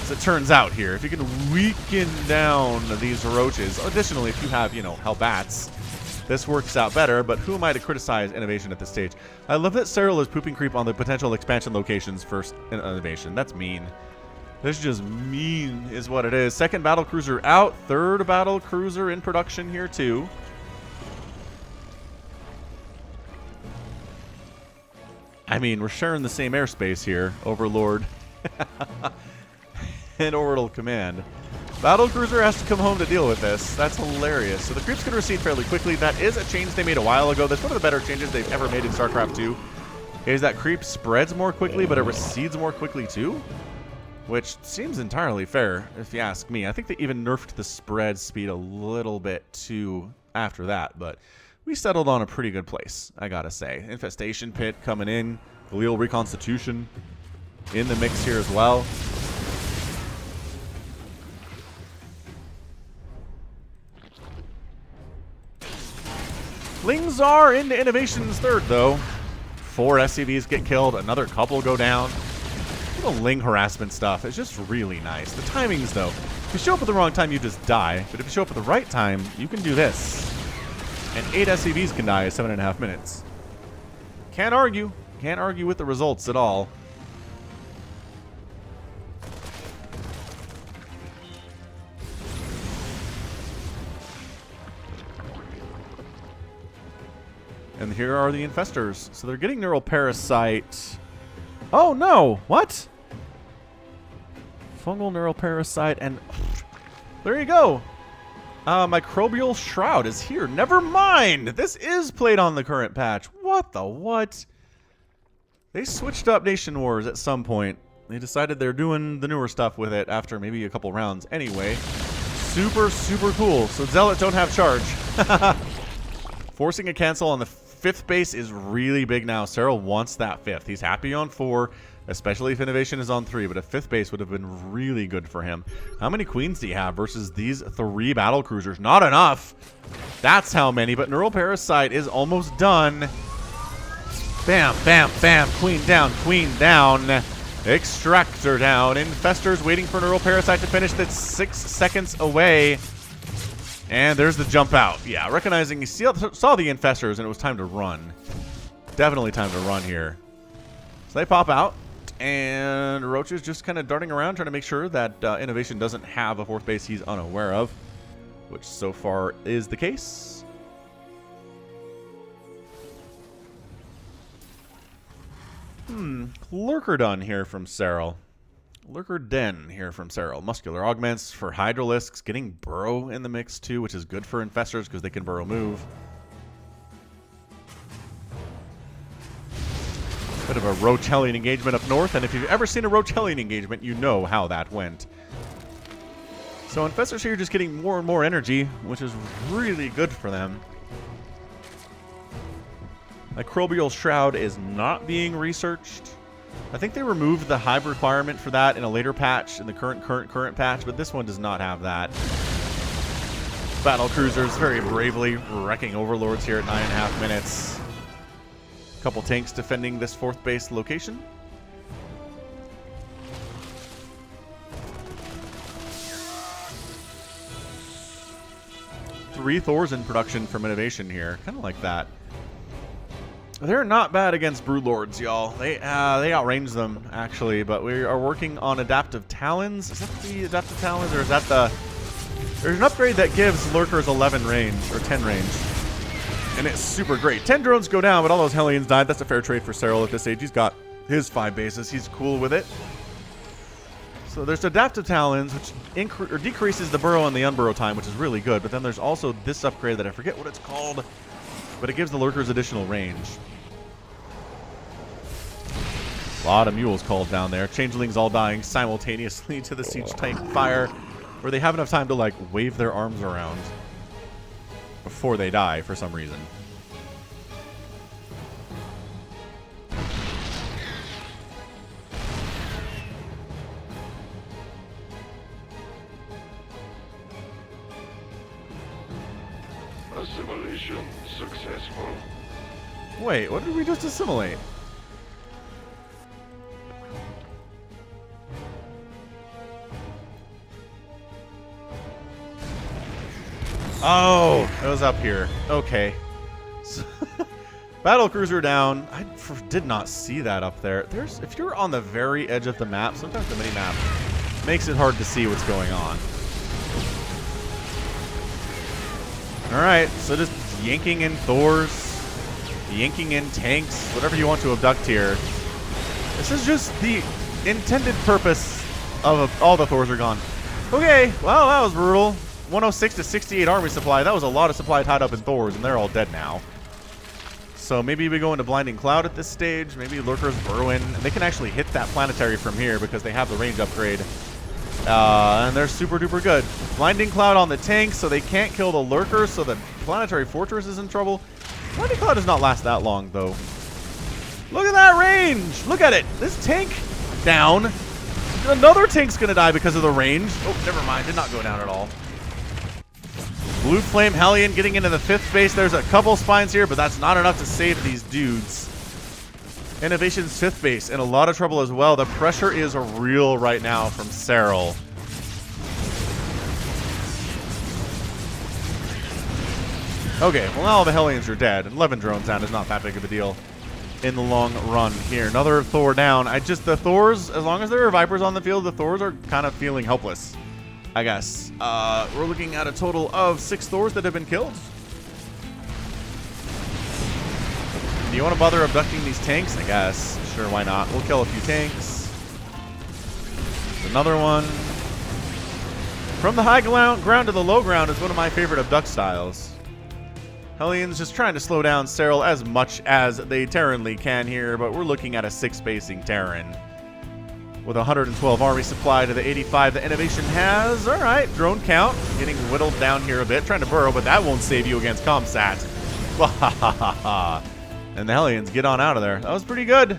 as it turns out here. If you can weaken down these roaches, additionally, if you have, you know, Hellbats, this works out better, but who am I to criticize Innovation at this stage? I love that Serral is pooping creep on the potential expansion locations for Innovation. That's mean. This is just mean is what it is. Second Battlecruiser out. Third Battlecruiser in production here, too. I mean, we're sharing the same airspace here, Overlord and Orbital Command. Battlecruiser has to come home to deal with this. That's hilarious. So the creeps can recede fairly quickly. That is a change they made a while ago. That's one of the better changes they've ever made in StarCraft 2. Is that creep spreads more quickly, but it recedes more quickly too? Which seems entirely fair, if you ask me. I think they even nerfed the spread speed a little bit too after that, but we settled on a pretty good place, I gotta say. Infestation Pit coming in. Galil Reconstitution in the mix here as well. Lings are into Innovation's third, though. 4 SCVs get killed. Another couple go down. The Ling harassment stuff is just really nice. The timings, though. If you show up at the wrong time, you just die. But if you show up at the right time, you can do this. And 8 SCVs can die in 7.5 minutes. Can't argue. Can't argue with the results at all. And here are the Infestors. So they're getting Neural Parasite. Oh, no. What? Fungal Neural Parasite and... There you go. Microbial Shroud is here. Never mind. This is played on the current patch. What the what? They switched up Nation Wars at some point. They decided they're doing the newer stuff with it after maybe a couple rounds. Anyway, super cool. So Zealot don't have charge. Forcing a cancel on the 5th base is really big now. Serral wants that 5th. He's happy on 4. Especially if Innovation is on 3, but a 5th base would have been really good for him. How many queens do you have versus these 3 battlecruisers? Not enough. That's how many, but Neural Parasite is almost done. Bam, bam, bam. Queen down, queen down. Extractor down. Infestors waiting for Neural Parasite to finish. That's 6 seconds away. And there's the jump out. Yeah, recognizing he saw the Infestors and it was time to run. Definitely time to run here. So they pop out. And Roach is just kind of darting around trying to make sure that Innovation doesn't have a 4th base he's unaware of, which so far is the case. Lurker done here from Serral. Lurker Den here from Serral. Muscular Augments for Hydralisks. Getting Burrow in the mix too, which is good for Infestors because they can Burrow move. Bit of a Roach Hellion engagement up north, and if you've ever seen a Roach Hellion engagement, you know how that went. So Infestors here just getting more and more energy, which is really good for them. Microbial Shroud is not being researched. I think they removed the hive requirement for that in a later patch, in the current patch, but this one does not have that. Battlecruisers very bravely wrecking Overlords here at 9.5 minutes. Couple tanks defending this 4th base location. Three Thors in production from Innovation here. Kind of like that. They're not bad against Broodlords, y'all. They outrange them, actually, but we are working on Adaptive Talons. Is that the Adaptive Talons, or is that the... There's an upgrade that gives Lurkers 11 range, or 10 range. And it's super great. 10 drones go down, but all those Hellions died. That's a fair trade for Serral at this stage. He's got his 5 bases. He's cool with it. So there's Adaptive Talons, which decreases the burrow and the unburrow time, which is really good. But then there's also this upgrade that I forget what it's called, but it gives the Lurkers additional range. A lot of mules called down there. Changelings all dying simultaneously to the siege tank fire, where they have enough time to like wave their arms around before they die for some reason. Assimilation successful. Wait, what did we just assimilate? Oh, it was up here. Okay. So battle cruiser down. I did not see that up there. If you're on the very edge of the map, sometimes the mini-map makes it hard to see what's going on. Alright, so just yanking in Thors, yanking in tanks, whatever you want to abduct here. This is just the intended purpose of all the Thors are gone. Okay, well, that was brutal. 106 to 68 army supply. That was a lot of supply tied up in Thors, and they're all dead now. So maybe we go into Blinding Cloud at this stage. Maybe Lurkers burrow in. They can actually hit that planetary from here because they have the range upgrade. And they're super duper good. Blinding Cloud on the tanks, so they can't kill the Lurkers, so the Planetary Fortress is in trouble. Blinding Cloud does not last that long, though. Look at that range! Look at it! This tank down. Another tank's gonna die because of the range. Oh, never mind. Did not go down at all. Blue Flame Hellion getting into the 5th base. There's a couple spines here, but that's not enough to save these dudes. Innovation's 5th base in a lot of trouble as well. The pressure is real right now from Serral. Okay, well now all the Hellions are dead. 11 drones down is not that big of a deal in the long run here. Another Thor down. The Thors, as long as there are Vipers on the field, the Thors are kind of feeling helpless, I guess. We're looking at a total of 6 Thors that have been killed. Do you want to bother abducting these tanks? I guess. Sure, why not? We'll kill a few tanks. Another one. From the high ground to the low ground is one of my favorite abduct styles. Hellions just trying to slow down Serral as much as they Terranly can here, but we're looking at a 6-basing Terran. With 112 army supply to the 85 that Innovation has. Alright, drone count getting whittled down here a bit. Trying to burrow, but that won't save you against Comsat. Wahahaha. And the Hellions get on out of there. That was pretty good.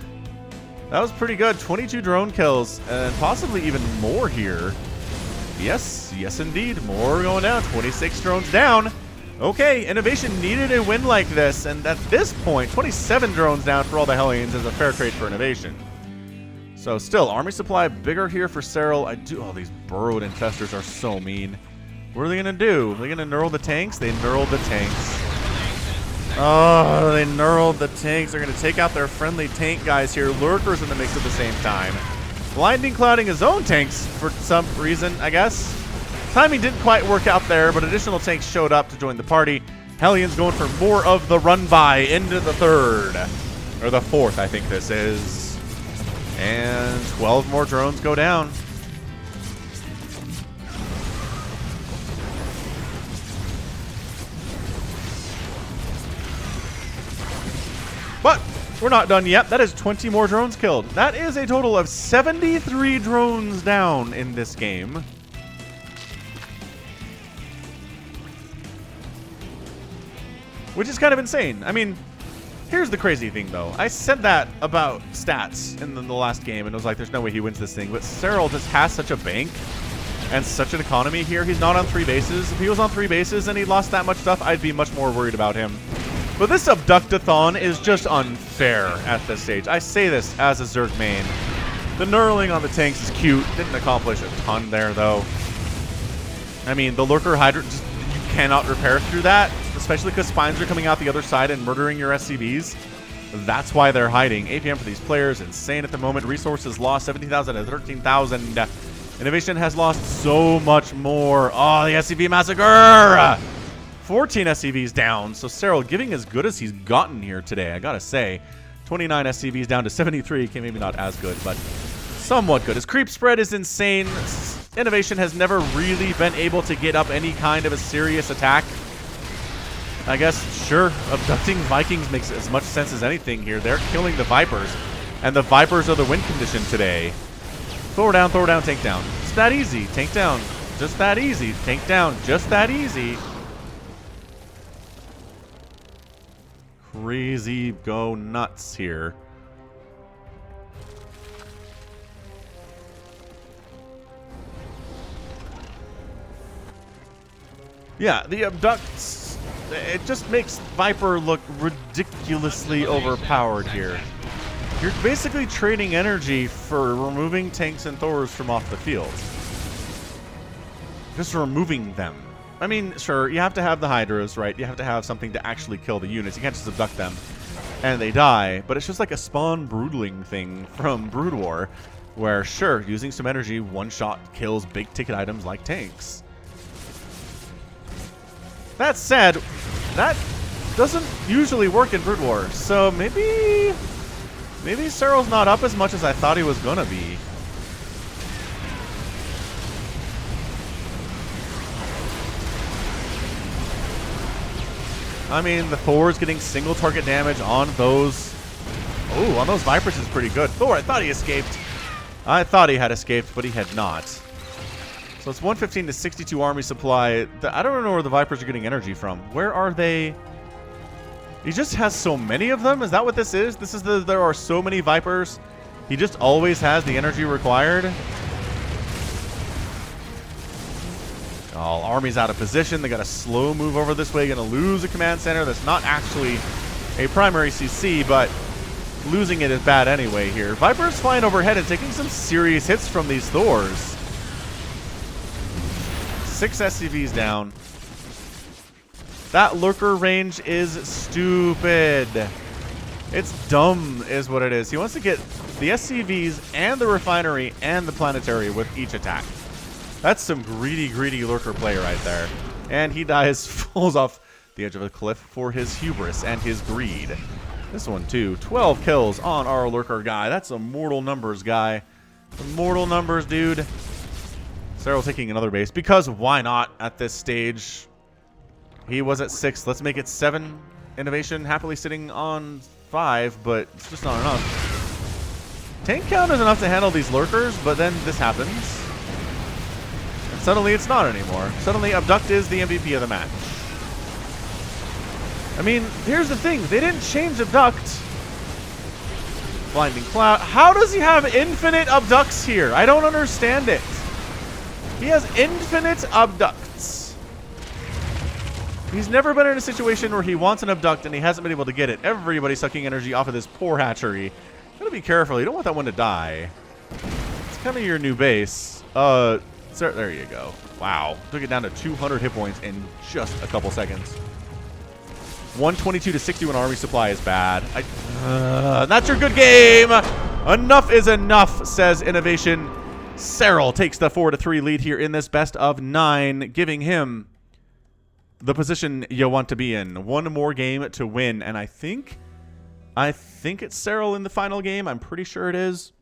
That was pretty good. 22 drone kills, and possibly even more here. Yes, yes indeed. More going down. 26 drones down. Okay, Innovation needed a win like this, and at this point, 27 drones down for all the Hellions is a fair trade for Innovation. So still, army supply bigger here for Serral. Oh, these burrowed infestors are so mean. What are they going to do? Are they going to knurl the tanks? They knurled the tanks. Oh, they knurled the tanks. They're going to take out their friendly tank guys here. Lurkers in the mix at the same time. Blinding Clouding his own tanks for some reason, I guess. Timing didn't quite work out there, but additional tanks showed up to join the party. Hellions going for more of the run-by into the 3rd. Or the 4th, I think this is. And 12 more drones go down. But we're not done yet. That is 20 more drones killed. That is a total of 73 drones down in this game. Which is kind of insane. I mean, here's the crazy thing, though. I said that about stats in the last game, and it was like, there's no way he wins this thing. But Serral just has such a bank and such an economy here. He's not on 3 bases. If he was on 3 bases and he lost that much stuff, I'd be much more worried about him. But this abductathon is just unfair at this stage. I say this as a Zerg main. The knurling on the tanks is cute. Didn't accomplish a ton there, though. I mean, the Lurker Hydra, just, you cannot repair through that, especially because spines are coming out the other side and murdering your SCVs. That's why they're hiding. APM for these players, insane at the moment. Resources lost, 17,000 to 13,000. Innovation has lost so much more. Oh, the SCV massacre! 14 SCVs down, so Serral giving as good as he's gotten here today, I gotta say. 29 SCVs down to 73. Okay, maybe not as good, but somewhat good. His creep spread is insane. Innovation has never really been able to get up any kind of a serious attack. I guess, sure, abducting Vikings makes as much sense as anything here. They're killing the Vipers. And the Vipers are the win condition today. Throw down, tank down. It's that easy. Tank down. Just that easy. Tank down. Just that easy. Crazy go nuts here. Yeah, the abducts, it just makes Viper look ridiculously overpowered here. You're basically trading energy for removing tanks and Thors from off the field. Just removing them. I mean, sure, you have to have the Hydras, right? You have to have something to actually kill the units. You can't just abduct them and they die. But it's just like a spawn broodling thing from Brood War, where, sure, using some energy, one shot kills big ticket items like tanks. That said, that doesn't usually work in Brood War, so maybe Cyril's not up as much as I thought he was gonna be. I mean, the Thor's getting single target damage on those. Oh, on those Vipers is pretty good. Thor, I thought he escaped. I thought he had escaped, but he had not. So it's 115 to 62 army supply. I don't know where the Vipers are getting energy from. Where are they? He just has so many of them? Is that what this is? This is there are so many Vipers. He just always has the energy required. Oh, army's out of position. They got a slow move over this way. Going to lose a command center that's not actually a primary CC, but losing it is bad anyway here. Viper's flying overhead and taking some serious hits from these Thors. 6 SCVs down. That lurker range is stupid. It's dumb is what it is. He wants to get the SCVs and the refinery and the planetary with each attack. That's some greedy lurker play right there. And he dies, falls off the edge of a cliff for his hubris and his greed. This one too. 12 kills on our lurker guy. That's a mortal numbers guy. Mortal numbers, dude. Cyril taking another base, because why not at this stage? He was at 6. Let's make it 7. Innovation happily sitting on 5, but it's just not enough. Tank count is enough to handle these lurkers, but then this happens. And suddenly it's not anymore. Suddenly Abduct is the MVP of the match. I mean, here's the thing. They didn't change Abduct. Blinding Cloud. How does he have infinite Abducts here? I don't understand it. He has infinite abducts. He's never been in a situation where he wants an abduct and he hasn't been able to get it. Everybody's sucking energy off of this poor hatchery. Gotta be careful. You don't want that one to die. It's kind of your new base. There you go. Wow. Took it down to 200 hit points in just a couple seconds. 122 to 61 army supply is bad. That's your good game. Enough is enough, says Innovation. Cyril takes the 4-3 lead here in this best of 9, giving him the position you want to be in. One more game to win, and I think it's Cyril in the final game. I'm pretty sure it is.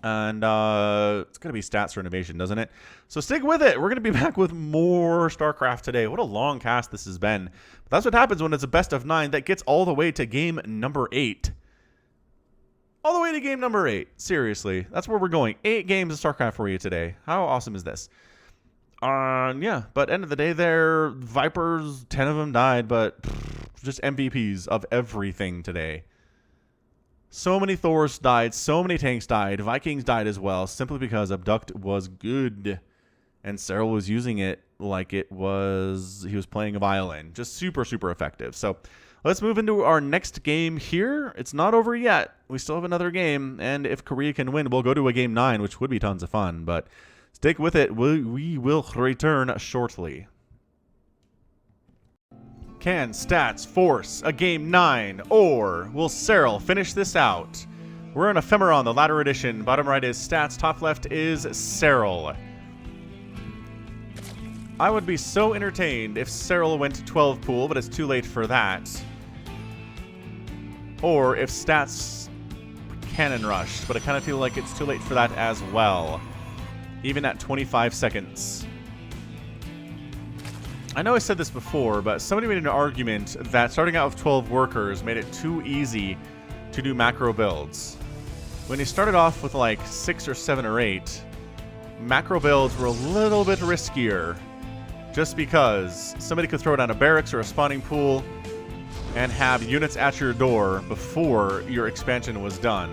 And it's going to be stats for Innovation, doesn't it? So stick with it. We're going to be back with more StarCraft today. What a long cast this has been. But that's what happens when it's a best of 9 that gets all the way to game number 8. All the way to game number 8. Seriously. That's where we're going. 8 games of StarCraft for you today. How awesome is this? Yeah. But end of the day there, Vipers, 10 of them died, but just MVPs of everything today. So many Thors died. So many tanks died. Vikings died as well, simply because Abduct was good. And Cyril was using it like he was playing a violin. Just super, super effective. So let's move into our next game here. It's not over yet. We still have another game. And if Korea can win, we'll go to a game 9, which would be tons of fun. But stick with it. We will return shortly. Can stats force a game 9, or will Cyril finish this out? We're in Ephemeron, the latter edition. Bottom right is stats, top left is Cyril. I would be so entertained if Cyril went to 12 pool, but it's too late for that. Or if stats cannon rushed, but I kind of feel like it's too late for that as well. Even at 25 seconds. I know I said this before, but somebody made an argument that starting out with 12 workers made it too easy to do macro builds. When you started off with like 6 or 7 or 8, macro builds were a little bit riskier just because somebody could throw down a barracks or a spawning pool and have units at your door before your expansion was done.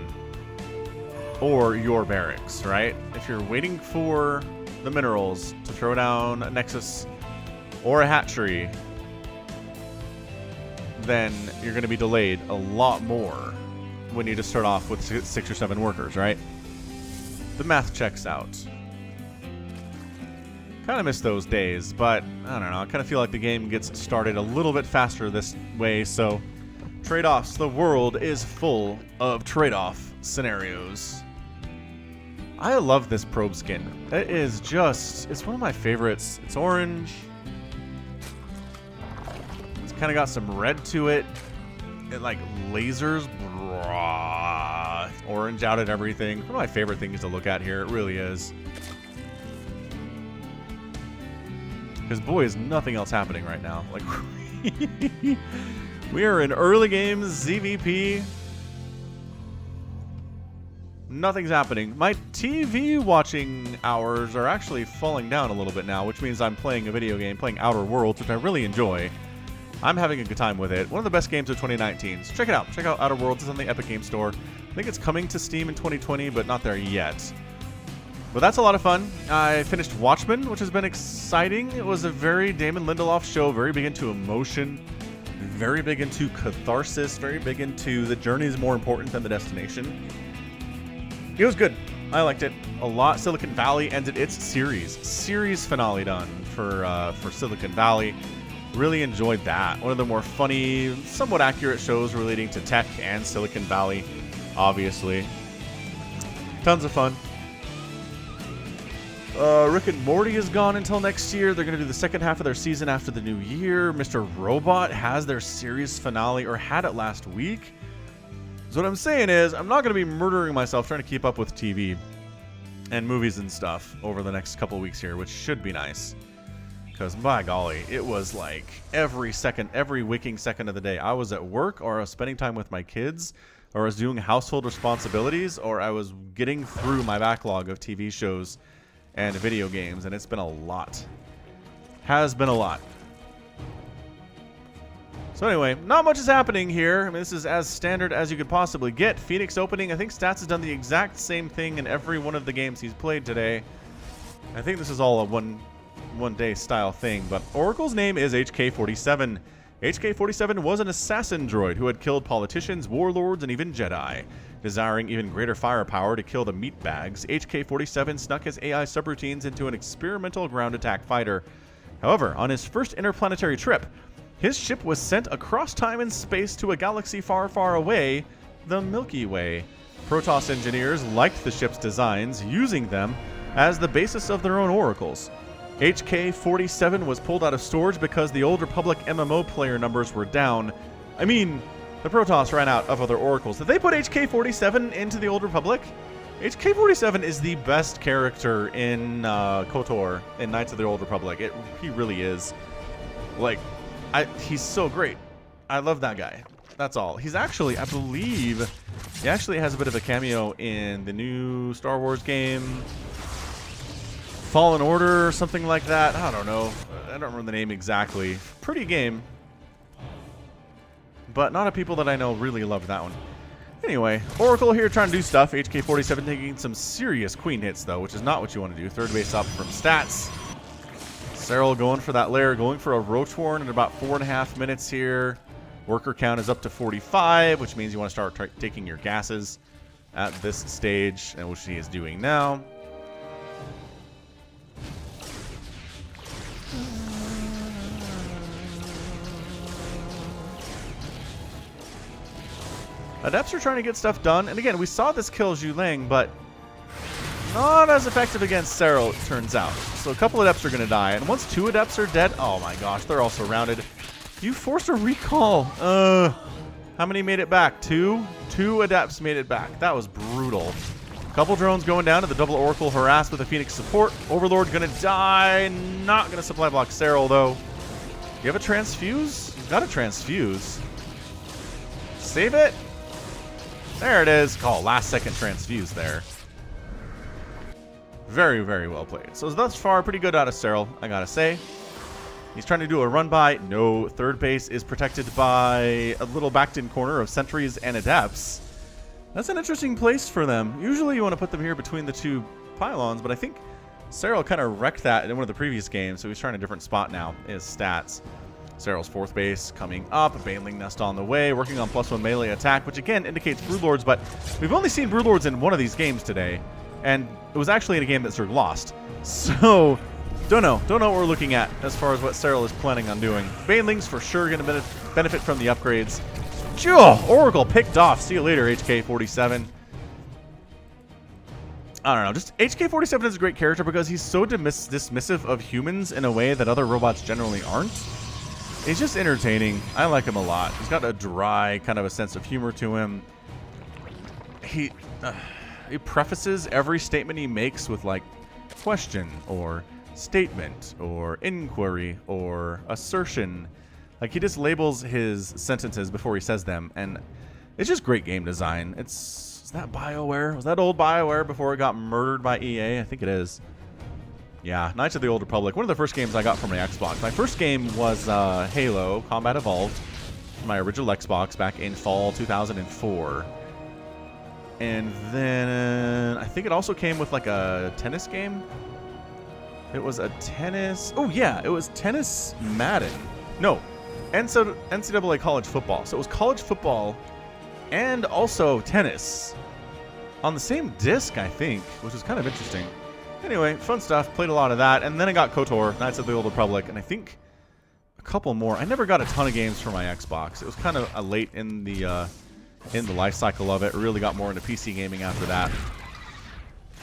Or your barracks, right? If you're waiting for the minerals to throw down a nexus or a hatchery, then you're going to be delayed a lot more when you just start off with 6 or 7 workers, right? The math checks out. Kind of miss those days, but I don't know. I kind of feel like the game gets started a little bit faster this way, so trade-offs. The world is full of trade-off scenarios. I love this probe skin. It is just, it's one of my favorites. It's orange. It's kind of got some red to it. It like lasers orange out at everything. One of my favorite things to look at here. It really is. Because boy, is nothing else happening right now. Like, we are in early games, ZVP. Nothing's happening. My TV watching hours are actually falling down a little bit now, which means I'm playing a video game, playing Outer Worlds, which I really enjoy. I'm having a good time with it. One of the best games of 2019. So check it out. Check out Outer Worlds. It's on the Epic Game Store. I think it's coming to Steam in 2020, but not there yet. But that's a lot of fun. I finished Watchmen, which has been exciting. It was a very Damon Lindelof show, very big into emotion, very big into catharsis, very big into the journey is more important than the destination. It was good. I liked it a lot. Silicon Valley ended its series finale done for Silicon Valley. Really enjoyed that. One of the more funny, somewhat accurate shows relating to tech and Silicon Valley, obviously. Tons of fun. Rick and Morty is gone until next year. They're going to do the second half of their season after the new year. Mr. Robot has their series finale, or had it last week. So what I'm saying is, I'm not going to be murdering myself trying to keep up with TV and movies and stuff over the next couple weeks here, which should be nice. Because, by golly, it was like every waking second of the day. I was at work, or I was spending time with my kids, or I was doing household responsibilities, or I was getting through my backlog of TV shows and video games, and it's been a lot. Has been a lot. So anyway, not much is happening here. I mean, this is as standard as you could possibly get. Phoenix opening. I think Stats has done the exact same thing in every one of the games he's played today. I think this is all a one day style thing, but Oracle's name is HK-47. HK-47 was an assassin droid who had killed politicians, warlords, and even Jedi. Desiring even greater firepower to kill the meatbags, HK-47 snuck his AI subroutines into an experimental ground attack fighter. However, on his first interplanetary trip, his ship was sent across time and space to a galaxy far, far away, the Milky Way. Protoss engineers liked the ship's designs, using them as the basis of their own oracles. HK-47 was pulled out of storage because the Old Republic MMO player numbers were down. I mean, the Protoss ran out of other oracles. Did they put HK-47 into the Old Republic? HK-47 is the best character in KOTOR, in Knights of the Old Republic. He really is. Like, he's so great. I love that guy. That's all. He's actually, I believe, he actually has a bit of a cameo in the new Star Wars game, Fallen Order or something like that. I don't know. I don't remember the name exactly. Pretty game. But not a people that I know really loved that one. Anyway, Oracle here trying to do stuff. HK-47 taking some serious queen hits, though, which is not what you want to do. Third base up from Stats. Cyril going for that lair, going for a Roach Warren in about 4.5 minutes here. Worker count is up to 45, which means you want to start taking your gases at this stage, and which he is doing now. Adepts are trying to get stuff done. And again, we saw this kill Zhu Lang, but not as effective against Cyril, it turns out. So a couple Adepts are going to die. And once 2 Adepts are dead, oh my gosh, they're all surrounded. You forced a recall. How many made it back? 2? 2 Adepts made it back. That was brutal. Couple drones going down to the double Oracle harassed with a Phoenix support. Overlord going to die. Not going to supply block Cyril, though. You have a transfuse? You've got a transfuse. Save it. There it is. Oh, last second transfuse there. Very, very well played. So thus far, pretty good out of Cyril, I gotta say. He's trying to do a run by. No, third base is protected by a little backed-in corner of sentries and adepts. That's an interesting place for them. Usually you want to put them here between the two pylons, but I think Cyril kind of wrecked that in one of the previous games, so he's trying a different spot now. His stats. Cyril's fourth base coming up, Baneling Nest on the way, working on +1 melee attack, which again indicates Broodlords, but we've only seen Broodlords in one of these games today, and it was actually in a game that Zerg lost. So, don't know what we're looking at as far as what Cyril is planning on doing. Banelings for sure going to benefit from the upgrades. Oracle picked off. See you later, HK47. I don't know. Just HK47 is a great character because he's so dismissive of humans in a way that other robots generally aren't. He's just entertaining. I like him a lot. He's got a dry kind of a sense of humor to him. He prefaces every statement he makes with like question or statement or inquiry or assertion. Like he just labels his sentences before he says them, and it's just great game design. Is that BioWare? Was that old BioWare before it got murdered by EA? I think it is. Yeah, Knights of the Old Republic. One of the first games I got from my Xbox. My first game was Halo Combat Evolved, my original Xbox back in fall 2004. And then I think it also came with like a tennis game. It was a tennis. Oh yeah, it was Tennis Madden. No, NCAA college football. So it was college football and also tennis on the same disc, I think, which was kind of interesting. Anyway, fun stuff. Played a lot of that, and then I got KOTOR, Knights of the Old Republic, and I think a couple more. I never got a ton of games for my Xbox. It was kind of late in the life cycle of it. Really got more into PC gaming after that.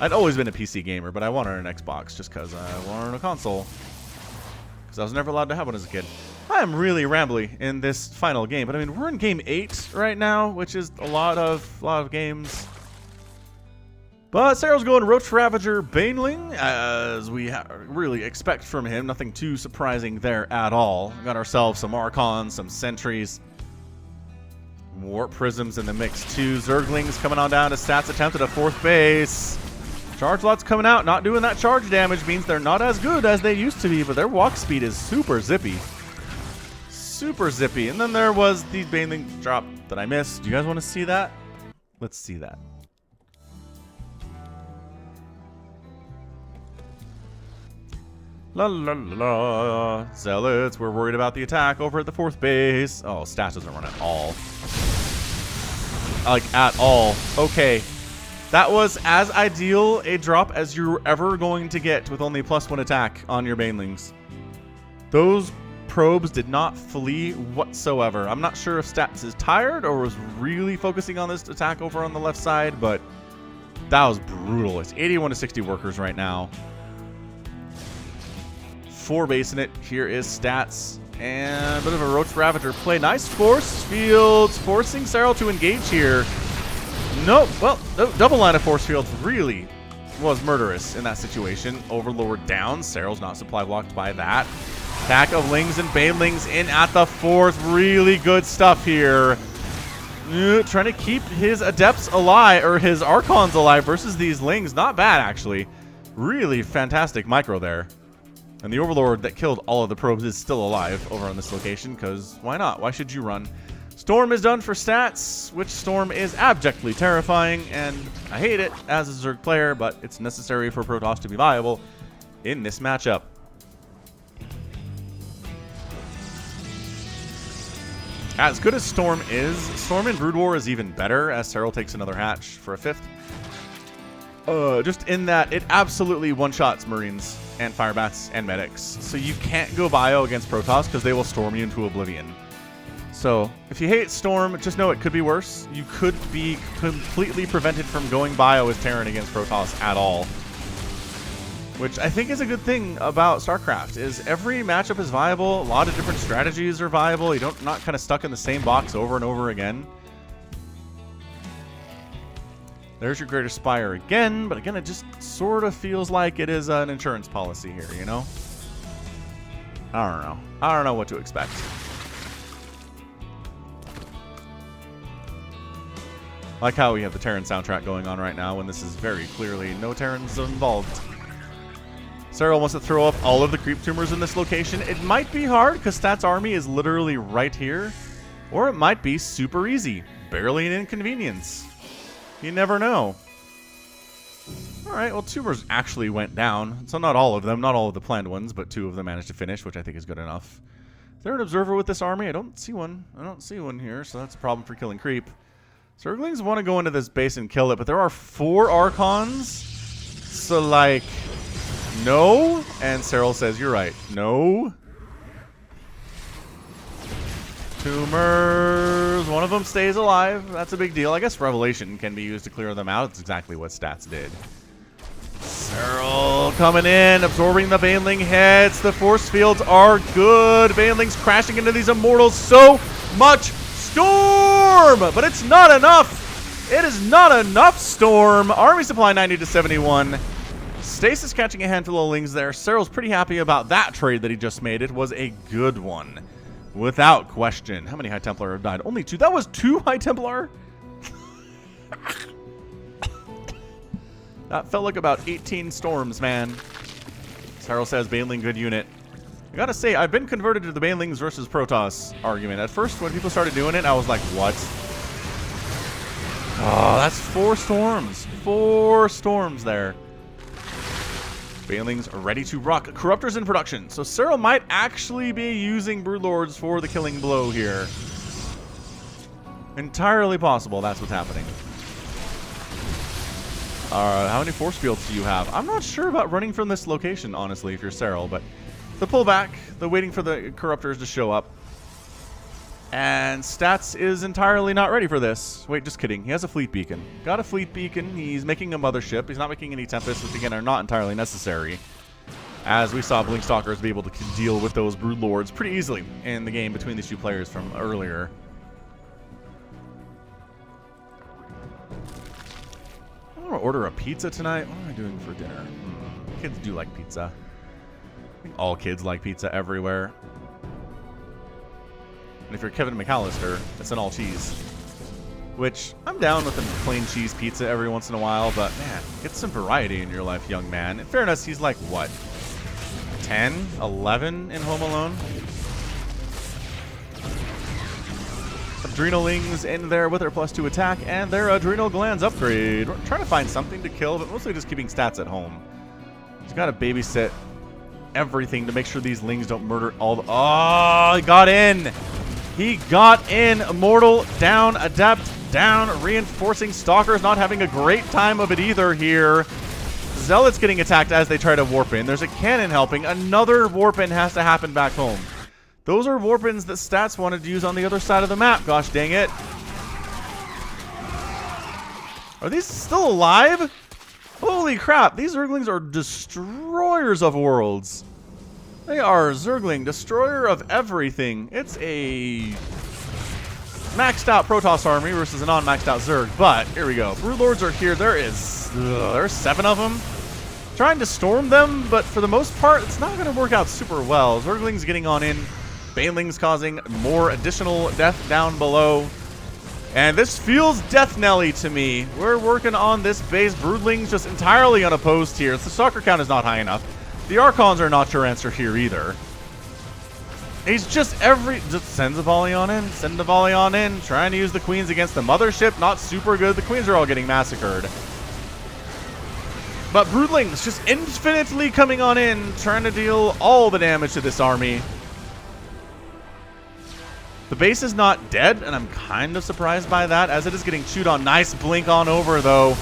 I'd always been a PC gamer, but I wanted an Xbox just because I wanted a console. Because I was never allowed to have one as a kid. I am really rambly in this final game, but I mean, we're in game 8 right now, which is a lot of games. But Cyril's going Roach Ravager Baneling, as we really expect from him. Nothing too surprising there at all. Got ourselves some Archons, some Sentries. Warp Prisms in the mix too. Zerglings coming on down to stats attempted at fourth base. Charge lots coming out, not doing that charge damage means they're not as good as they used to be, but their walk speed is super zippy. Super zippy. And then there was the Baneling drop that I missed. Do you guys want to see that? Let's see that. La la la. Zealots, we're worried about the attack over at the fourth base. Oh, stats doesn't run at all. Like, at all. Okay. That was as ideal a drop as you're ever going to get with only +1 attack on your Banelings. Those probes did not flee whatsoever. I'm not sure if Stats is tired or was really focusing on this attack over on the left side, but that was brutal. It's 81 to 60 workers right now. 4 base in it. Here is Stats. And a bit of a Roach Ravager play. Nice force fields, forcing Cyril to engage here. Nope. Well, double line of force fields really was murderous in that situation. Overlord down. Cyril's not supply blocked by that. Attack of Lings and Banelings in at the fourth. Really good stuff here. Trying to keep his Adepts alive, or his Archons alive versus these Lings. Not bad, actually. Really fantastic micro there. And the Overlord that killed all of the probes is still alive over on this location, because why not? Why should you run? Storm is done for Stats, which Storm is abjectly terrifying, and I hate it as a Zerg player, but it's necessary for Protoss to be viable in this matchup. As good as Storm is, Storm in Brood War is even better, as Cyril takes another hatch for a 5th. Just in that it absolutely one-shots Marines and Firebats and Medics. So you can't go bio against Protoss because they will storm you into oblivion. So if you hate Storm, just know it could be worse. You could be completely prevented from going bio as Terran against Protoss at all. Which I think is a good thing about StarCraft, is every matchup is viable. A lot of different strategies are viable. You're not kind of stuck in the same box over and over again. There's your Greater Spire again, but again, it just sort of feels like it is an insurance policy here, you know? I don't know. I don't know what to expect. Like how we have the Terran soundtrack going on right now when this is very clearly no Terrans involved. Cyril wants to throw up all of the creep tumors in this location. It might be hard because Stat's army is literally right here. Or it might be super easy. Barely an inconvenience. You never know. Alright, well, tumors actually went down. So not all of them, not all of the planned ones, but 2 of them managed to finish, which I think is good enough. Is there an observer with this army? I don't see one. I don't see one here, so that's a problem for killing creep. Zerglings want to go into this base and kill it, but there are 4 Archons. So, like, no. And Cyril says, you're right. No. Tumors. One of them stays alive. That's a big deal. I guess Revelation can be used to clear them out. It's exactly what Stats did. Cyril coming in, absorbing the Baneling hits. The force fields are good. Baneling's crashing into these Immortals. So much Storm! But it's not enough. It is not enough Storm. Army supply 90 to 71. Stasis catching a handful of Lings there. Cyril's pretty happy about that trade that he just made. It was a good one. Without question. How many High Templar have died? Only 2. That was 2 High Templar? That felt like about 18 storms, man. Cyril says Baneling good unit. I gotta say, I've been converted to the Banelings versus Protoss argument. At first, when people started doing it, I was like, what? Oh, that's 4 storms. 4 storms there. Banelings are ready to rock. Corruptors in production. So Cyril might actually be using Broodlords for the killing blow here. Entirely possible that's what's happening. How many force fields do you have? I'm not sure about running from this location, honestly, if you're Cyril, but the pullback, the waiting for the Corruptors to show up. And Stats is entirely not ready for this. Wait, just kidding. He has a fleet beacon. Got a fleet beacon. He's making a mothership. He's not making any Tempests, which again are not entirely necessary. As we saw Blinkstalkers be able to deal with those Broodlords pretty easily in the game between these 2 players from earlier. I want to order a pizza tonight. What am I doing for dinner? Kids do like pizza. I think all kids like pizza everywhere. And if you're Kevin McAllister, it's an all cheese. Which, I'm down with a plain cheese pizza every once in a while, but man, get some variety in your life, young man. In fairness, he's like, what? 10? 11 in Home Alone? Adrenalings in there with their +2 attack and their adrenal glands upgrade. We're trying to find something to kill, but mostly just keeping Stats at home. He's got to babysit everything to make sure these Lings don't murder all the... Oh, he got in! He got in. Immortal down, Adept down, reinforcing. Stalkers not having a great time of it either here. Zealots getting attacked as they try to warp in. There's a cannon helping. Another warp in has to happen back home. Those are warp ins that Stats wanted to use on the other side of the map. Gosh dang it. Are these still alive? Holy crap. These Zerglings are destroyers of worlds. They are Zergling, destroyer of everything. It's a maxed out Protoss army versus a non-maxed out Zerg. But here we go. Broodlords are here. There's 7 of them. Trying to storm them, but for the most part, it's not going to work out super well. Zerglings getting on in. Banelings causing more additional death down below. And this feels Death Nelly to me. We're working on this base. Broodlings just entirely unopposed here. The stalker count is not high enough. The Archons are not your answer here either. He's just sends a volley on in, send a volley on in, trying to use the Queens against the Mothership. Not super good. The Queens are all getting massacred. But Broodlings just infinitely coming on in, trying to deal all the damage to this army. The base is not dead, and I'm kind of surprised by that, as it is getting chewed on. Nice blink on over, though.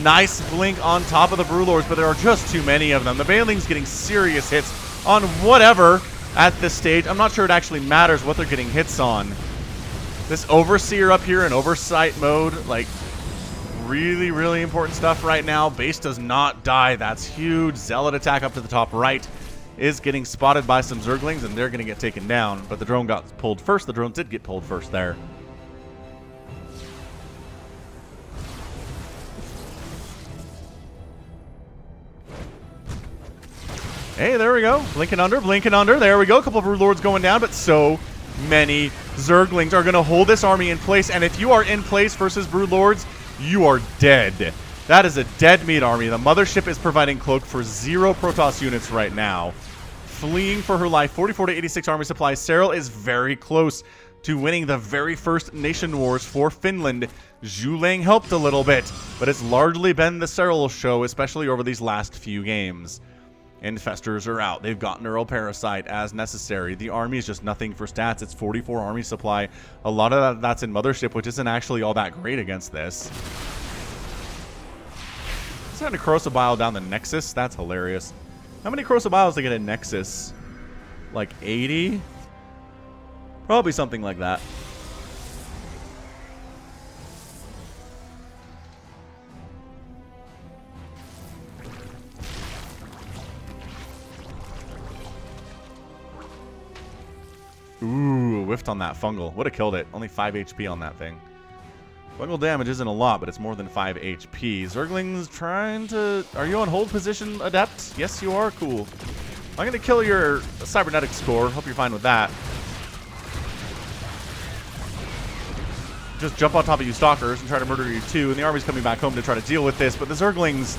Nice blink on top of the Broodlords, but there are just too many of them. The Banelings getting serious hits on whatever at this stage. I'm not sure it actually matters what they're getting hits on. This Overseer up here in Oversight mode, like, really, really important stuff right now. Base does not die. That's huge. Zealot attack up to the top right is getting spotted by some Zerglings, and they're going to get taken down. But the drone got pulled first. The drone did get pulled first there. Hey, there we go. Blinking under, blinking under. There we go. A couple of Broodlords going down, but so many Zerglings are going to hold this army in place, and if you are in place versus Broodlords, you are dead. That is a dead meat army. The mothership is providing cloak for 0 Protoss units right now. Fleeing for her life, 44 to 86 army supply. Serral is very close to winning the very first nation wars for Finland. Zhulang helped a little bit, but it's largely been the Serral show, especially over these last few games. Infestors are out. They've got Neural Parasite as necessary. The army is just nothing for stats. It's 44 army supply. A lot of that's in Mothership, which isn't actually all that great against this. Sending a Corrosive Bile down the Nexus. That's hilarious. How many Corrosive Biles to get a Nexus? Like 80? Probably something like that. Ooh, whiffed on that fungal. Would have killed it. Only 5 HP on that thing. Fungal damage isn't a lot, but it's more than 5 HP. Zergling's trying to... Are you on hold position, Adept? Yes, you are. Cool. I'm going to kill your cybernetic score. Hope you're fine with that. Just jump on top of you stalkers and try to murder you too, and the army's coming back home to try to deal with this, but the Zerglings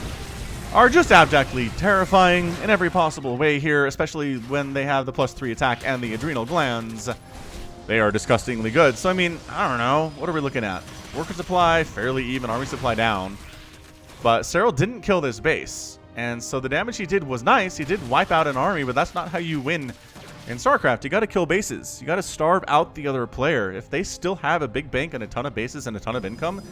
are just abjectly terrifying in every possible way here, especially when they have the +3 attack and the adrenal glands. They are disgustingly good. So, I mean, I don't know. What are we looking at? Worker supply, fairly even. Army supply down. But Serral didn't kill this base. And so the damage he did was nice. He did wipe out an army, but that's not how you win in StarCraft. You got to kill bases. You got to starve out the other player. If they still have a big bank and a ton of bases and a ton of income,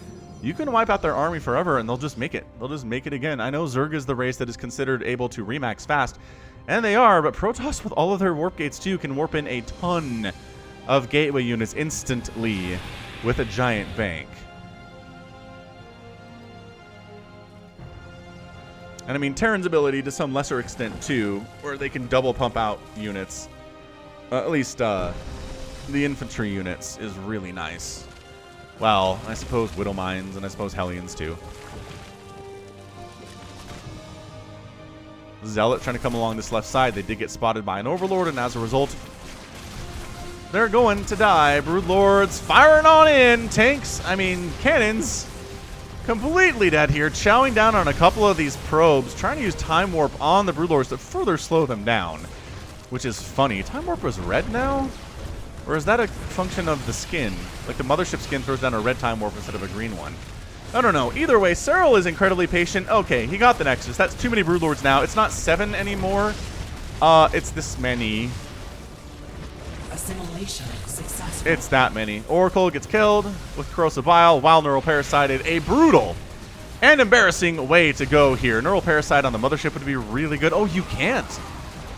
you can wipe out their army forever and they'll just make it. They'll just make it again. I know Zerg is the race that is considered able to remax fast. And they are, but Protoss with all of their warp gates too can warp in a ton of gateway units instantly with a giant bank. And I mean, Terran's ability to some lesser extent too, where they can double pump out units. At least the infantry units is really nice. Well, I suppose Widow Mines and I suppose Hellions too. Zealot trying to come along this left side. They did get spotted by an Overlord, and as a result, they're going to die. Broodlords firing on in. Tanks, I mean, cannons, completely dead here. Chowing down on a couple of these probes, trying to use Time Warp on the Broodlords to further slow them down, which is funny. Time Warp was red now? Or is that a function of the skin? Like the Mothership skin throws down a red Time Warp instead of a green one. I don't know. Either way, Serral is incredibly patient. Okay, he got the Nexus. That's too many Broodlords now. It's not 7 anymore. It's this many. Assimilation successful. It's that many. Oracle gets killed with Corrosive Bile while Neural Parasited. A brutal and embarrassing way to go here. Neural Parasite on the Mothership would be really good. Oh, you can't.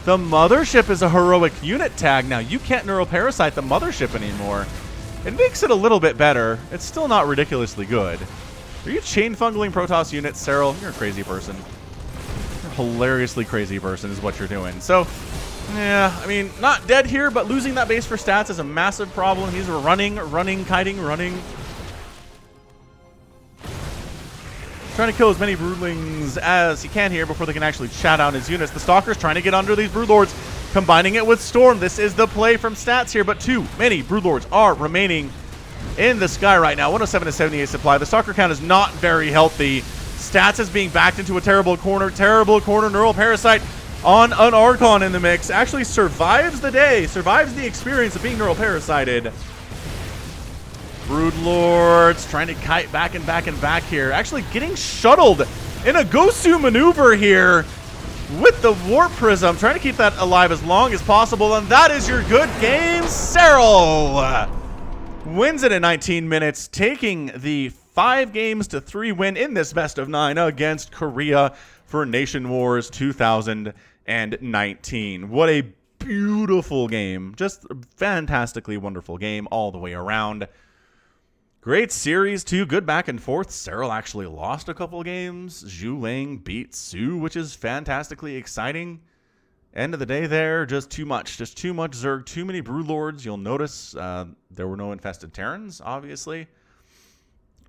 The Mothership is a heroic unit tag now. You can't Neural Parasite the Mothership anymore. It makes it a little bit better. It's still not ridiculously good. Are you chain fungling Protoss units, Serral? You're a crazy person. You're a hilariously crazy person is what you're doing. So, yeah, I mean, not dead here, but losing that base for stats is a massive problem. He's running, kiting, running. Trying to kill as many Broodlings as he can here before they can actually chat out his units. The Stalker's trying to get under these Broodlords, combining it with Storm. This is the play from stats here, but too many Broodlords are remaining in the sky right now. 107 to 78 supply. The Stalker count is not very healthy. Stats is being backed into a terrible corner. Terrible corner. Neural Parasite on an Archon in the mix. Actually survives the day. Survives the experience of being Neural Parasited. Broodlords trying to kite back and back and back here. Actually getting shuttled in a Gosu maneuver here with the Warp Prism. Trying to keep that alive as long as possible. And that is your good game. Serral wins it in 19 minutes, taking the 5-3 win in this best of 9 against Korea for Nation Wars 2019. What a beautiful game. Just a fantastically wonderful game all the way around. Great series too, good back and forth. Serral actually lost a couple games. Zhulang beat Su, which is fantastically exciting. End of the day there, just too much. Just too much Zerg, too many Broodlords. You'll notice there were no infested Terrans, obviously.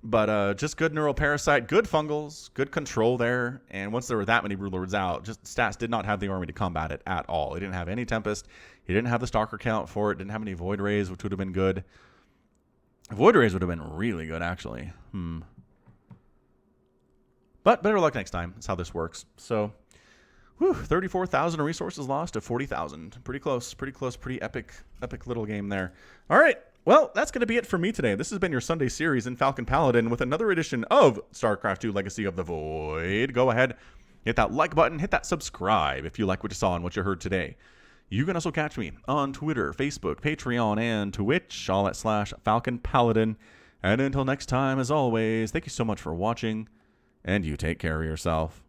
But just good neural parasite, good fungals, good control there. And once there were that many rulers out, just stats did not have the army to combat it at all. He didn't have any Tempest. He didn't have the Stalker count for it. Didn't have any Void Rays, which would have been good. Void Rays would have been really good, actually. But better luck next time. That's how this works. So, 34,000 resources lost to 40,000. Pretty close, pretty epic little game there. All right. Well, that's going to be it for me today. This has been your Sunday series in Falcon Paladin with another edition of StarCraft 2 Legacy of the Void. Go ahead, hit that like button, hit that subscribe if you like what you saw and what you heard today. You can also catch me on Twitter, Facebook, Patreon, and Twitch, all at /Falcon Paladin. And until next time, as always, thank you so much for watching, and you take care of yourself.